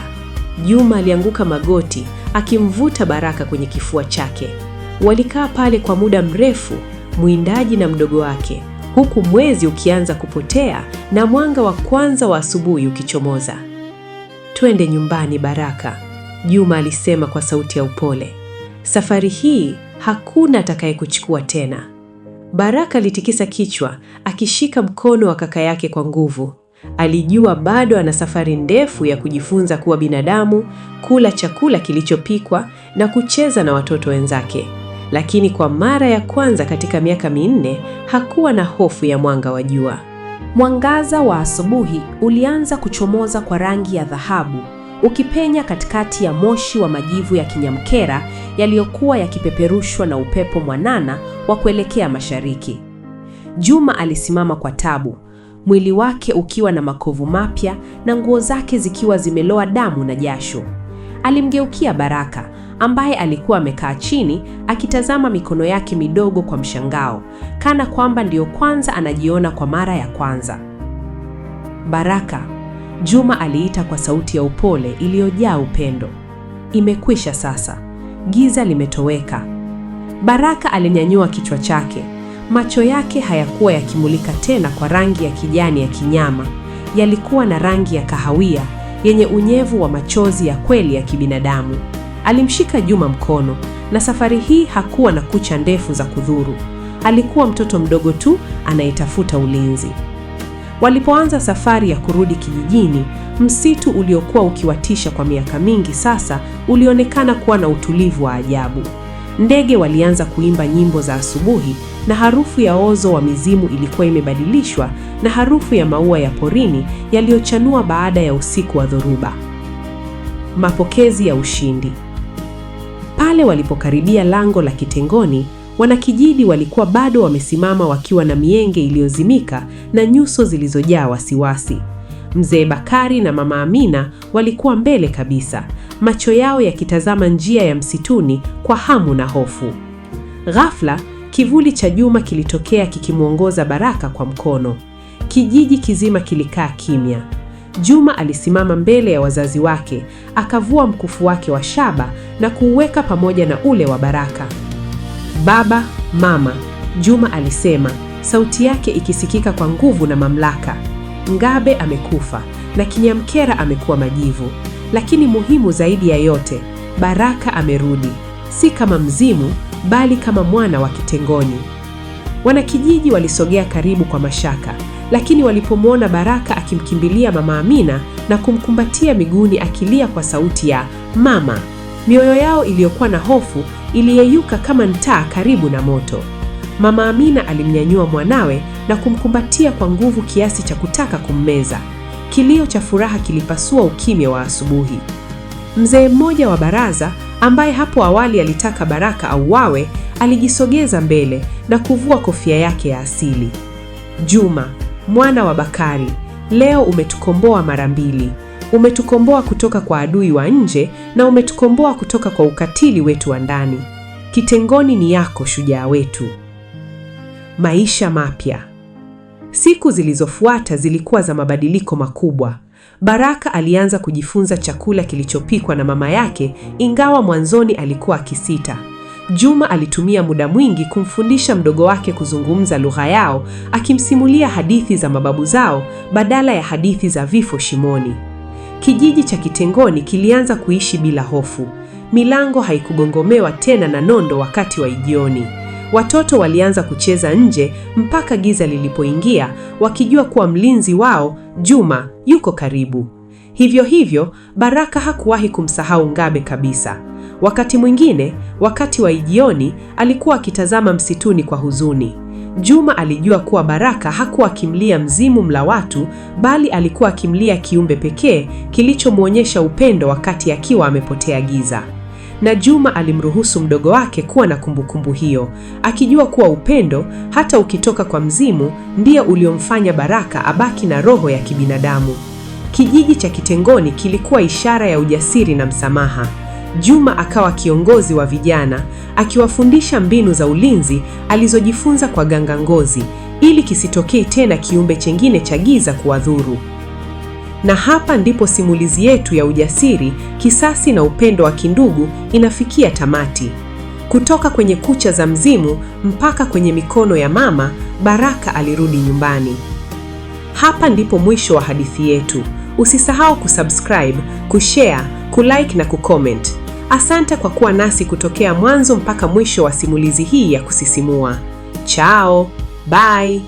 Juma alianguka magoti akimvuta Baraka kwenye kifua chake. Walikaa pale kwa muda mrefu, mwindaji na mdogo wake, huku mwezi ukianza kupotea na mwanga wa kwanza wa asubuhi ukichomoza. "Twende nyumbani Baraka," Juma alisema kwa sauti ya upole. "Safari hii hakuna atakayekuchukua tena." Baraka alitikisa kichwa, akishika mkono wa kaka yake kwa nguvu. Alijua bado ana safari ndefu ya kujifunza kuwa binadamu, kula chakula kilichopikwa na kucheza na watoto wenzake. Lakini kwa mara ya kwanza katika miaka 4 hakuwa na hofu ya mwanga wa jua. Mwangaza wa asubuhi ulianza kuchomoza kwa rangi ya dhahabu, ukipenya katikati ya moshi wa majivu ya kinyamkera yaliyokuwa yakipeperushwa na upepo mwanana wa kuelekea mashariki. Juma alisimama kwa tabu, mwili wake ukiwa na makovu mapya na nguo zake zikiwa zimeloa damu na jasho. Alimgeukia Baraka ambaye alikuwa amekaa chini akitazama mikono yake midogo kwa mshangao, kana kwamba ndiyo kwanza anajiona kwa mara ya kwanza. "Baraka," Juma aliita kwa sauti ya upole iliyojaa upendo. "Imekwisha sasa. Giza limetoweka." Baraka alinyanyua kichwa chake. Macho yake hayakuwa yakimulika tena kwa rangi ya kijani ya kinyama. Yalikuwa na rangi ya kahawia yenye unyevu wa machozi ya kweli ya kibinadamu. Alimshika Juma mkono, na safari hii hakuwa na kucha ndefu za kudhuru. Alikuwa mtoto mdogo tu anayetafuta ulinzi. Walipoanza safari ya kurudi kijijini, msitu uliokuwa ukiwatisha kwa miaka mingi sasa ulionekana kuwa na utulivu wa ajabu. Ndege walianza kuimba nyimbo za asubuhi, na harufu ya ozo wa mizimu ilikuwa imebadilishwa na harufu ya maua ya porini yaliyochanua baada ya usiku wa dhoruba. Mapokezi ya ushindi. Pale walipokaribia lango la kitengoni, wanakijiji walikuwa bado wamesimama wakiwa na mienge iliyozimika na nyuso zilizojaa wasiwasi. Mzee Bakari na Mama Amina walikuwa mbele kabisa, macho yao yakitazama njia ya msituni kwa hamu na hofu. Ghafla, kivuli cha Juma kilitokea kikimwongoza Baraka kwa mkono. Kijiji kizima kilikaa kimya. Juma alisimama mbele ya wazazi wake, akavua mkufu wake wa shaba na kuuweka pamoja na ule wa Baraka. "Baba, mama," Juma alisema, sauti yake ikisikika kwa nguvu na mamlaka. "Ngabe amekufa na kinyamkera amekuwa majivu, lakini muhimu zaidi ya yote, Baraka amerudi, si kama mzimu bali kama mwana wa kitengoni." Wanakijiji walisogea karibu kwa mashaka, lakini walipomwona Baraka akimkimbilia Mama Amina na kumkumbatia miguuni akilia kwa sauti ya "Mama," mioyo yao iliyokuwa na hofu iliyeyuka kama ntaa karibu na moto. Mama Amina alimnyanyua mwanawe na kumkumbatia kwa nguvu kiasi cha kutaka kummeza. Kilio cha furaha kilipasua ukimya wa asubuhi. Mzee mmoja wa baraza ambaye hapo awali alitaka Baraka auawe, alijisogeza mbele na kuvua kofia yake ya asili. "Juma, mwana wa Bakari, leo umetukomboa mara mbili. Umetukomboa kutoka kwa adui wa nje na umetukomboa kutoka kwa ukatili wetu wa ndani. Kitengoni ni yako, shujaa wetu." Maisha mapya. Siku zilizofuata zilikuwa za mabadiliko makubwa. Baraka alianza kujifunza chakula kilichopikwa na mama yake, ingawa mwanzoni alikuwa akisita. Juma alitumia muda mwingi kumfundisha mdogo wake kuzungumza lugha yao, akimsimulia hadithi za mababu zao badala ya hadithi za vifo shimoni. Kijiji cha Kitengoni kilianza kuishi bila hofu. Milango haikugongomewa tena na nondo wakati wa jioni. Watoto walianza kucheza nje mpaka giza lilipoingia, wakijua kuwa mlinzi wao, Juma, yuko karibu. Hivyo hivyo, Baraka hakuwahi kumsahau Ngabe kabisa. Wakati mwingine, wakati wa jioni, alikuwa akitazama msituni kwa huzuni. Juma alijua kuwa Baraka hakuwa akimlia mzimu mla watu, bali alikuwa akimlia kiumbe pekee kilichomwonyesha upendo wakati akiwa amepotea giza. Na Juma alimruhusu mdogo wake kuwa na kumbukumbu hiyo, akijua kuwa upendo, hata ukitoka kwa mzimu, ndiyo uliomfanya Baraka abaki na roho ya kibinadamu. Kijiji cha Kitengoni kilikuwa ishara ya ujasiri na msamaha. Juma akawa kiongozi wa vijana, akiwafundisha mbinu za ulinzi alizojifunza kwa Ganga Ngozi, ili kisitokee tena kiumbe chengine cha giza kuwadhuru. Na hapa ndipo simulizi yetu ya ujasiri, kisasi na upendo wa kindugu inafikia tamati. Kutoka kwenye kucha za mzimu mpaka kwenye mikono ya mama, Baraka alirudi nyumbani. Hapa ndipo mwisho wa hadithi yetu. Usisahau kusubscribe, kushare, kulike na kucomment. Asante kwa kuwa nasi kutokea mwanzo mpaka mwisho wa simulizi hii ya kusisimua. Chao, bye.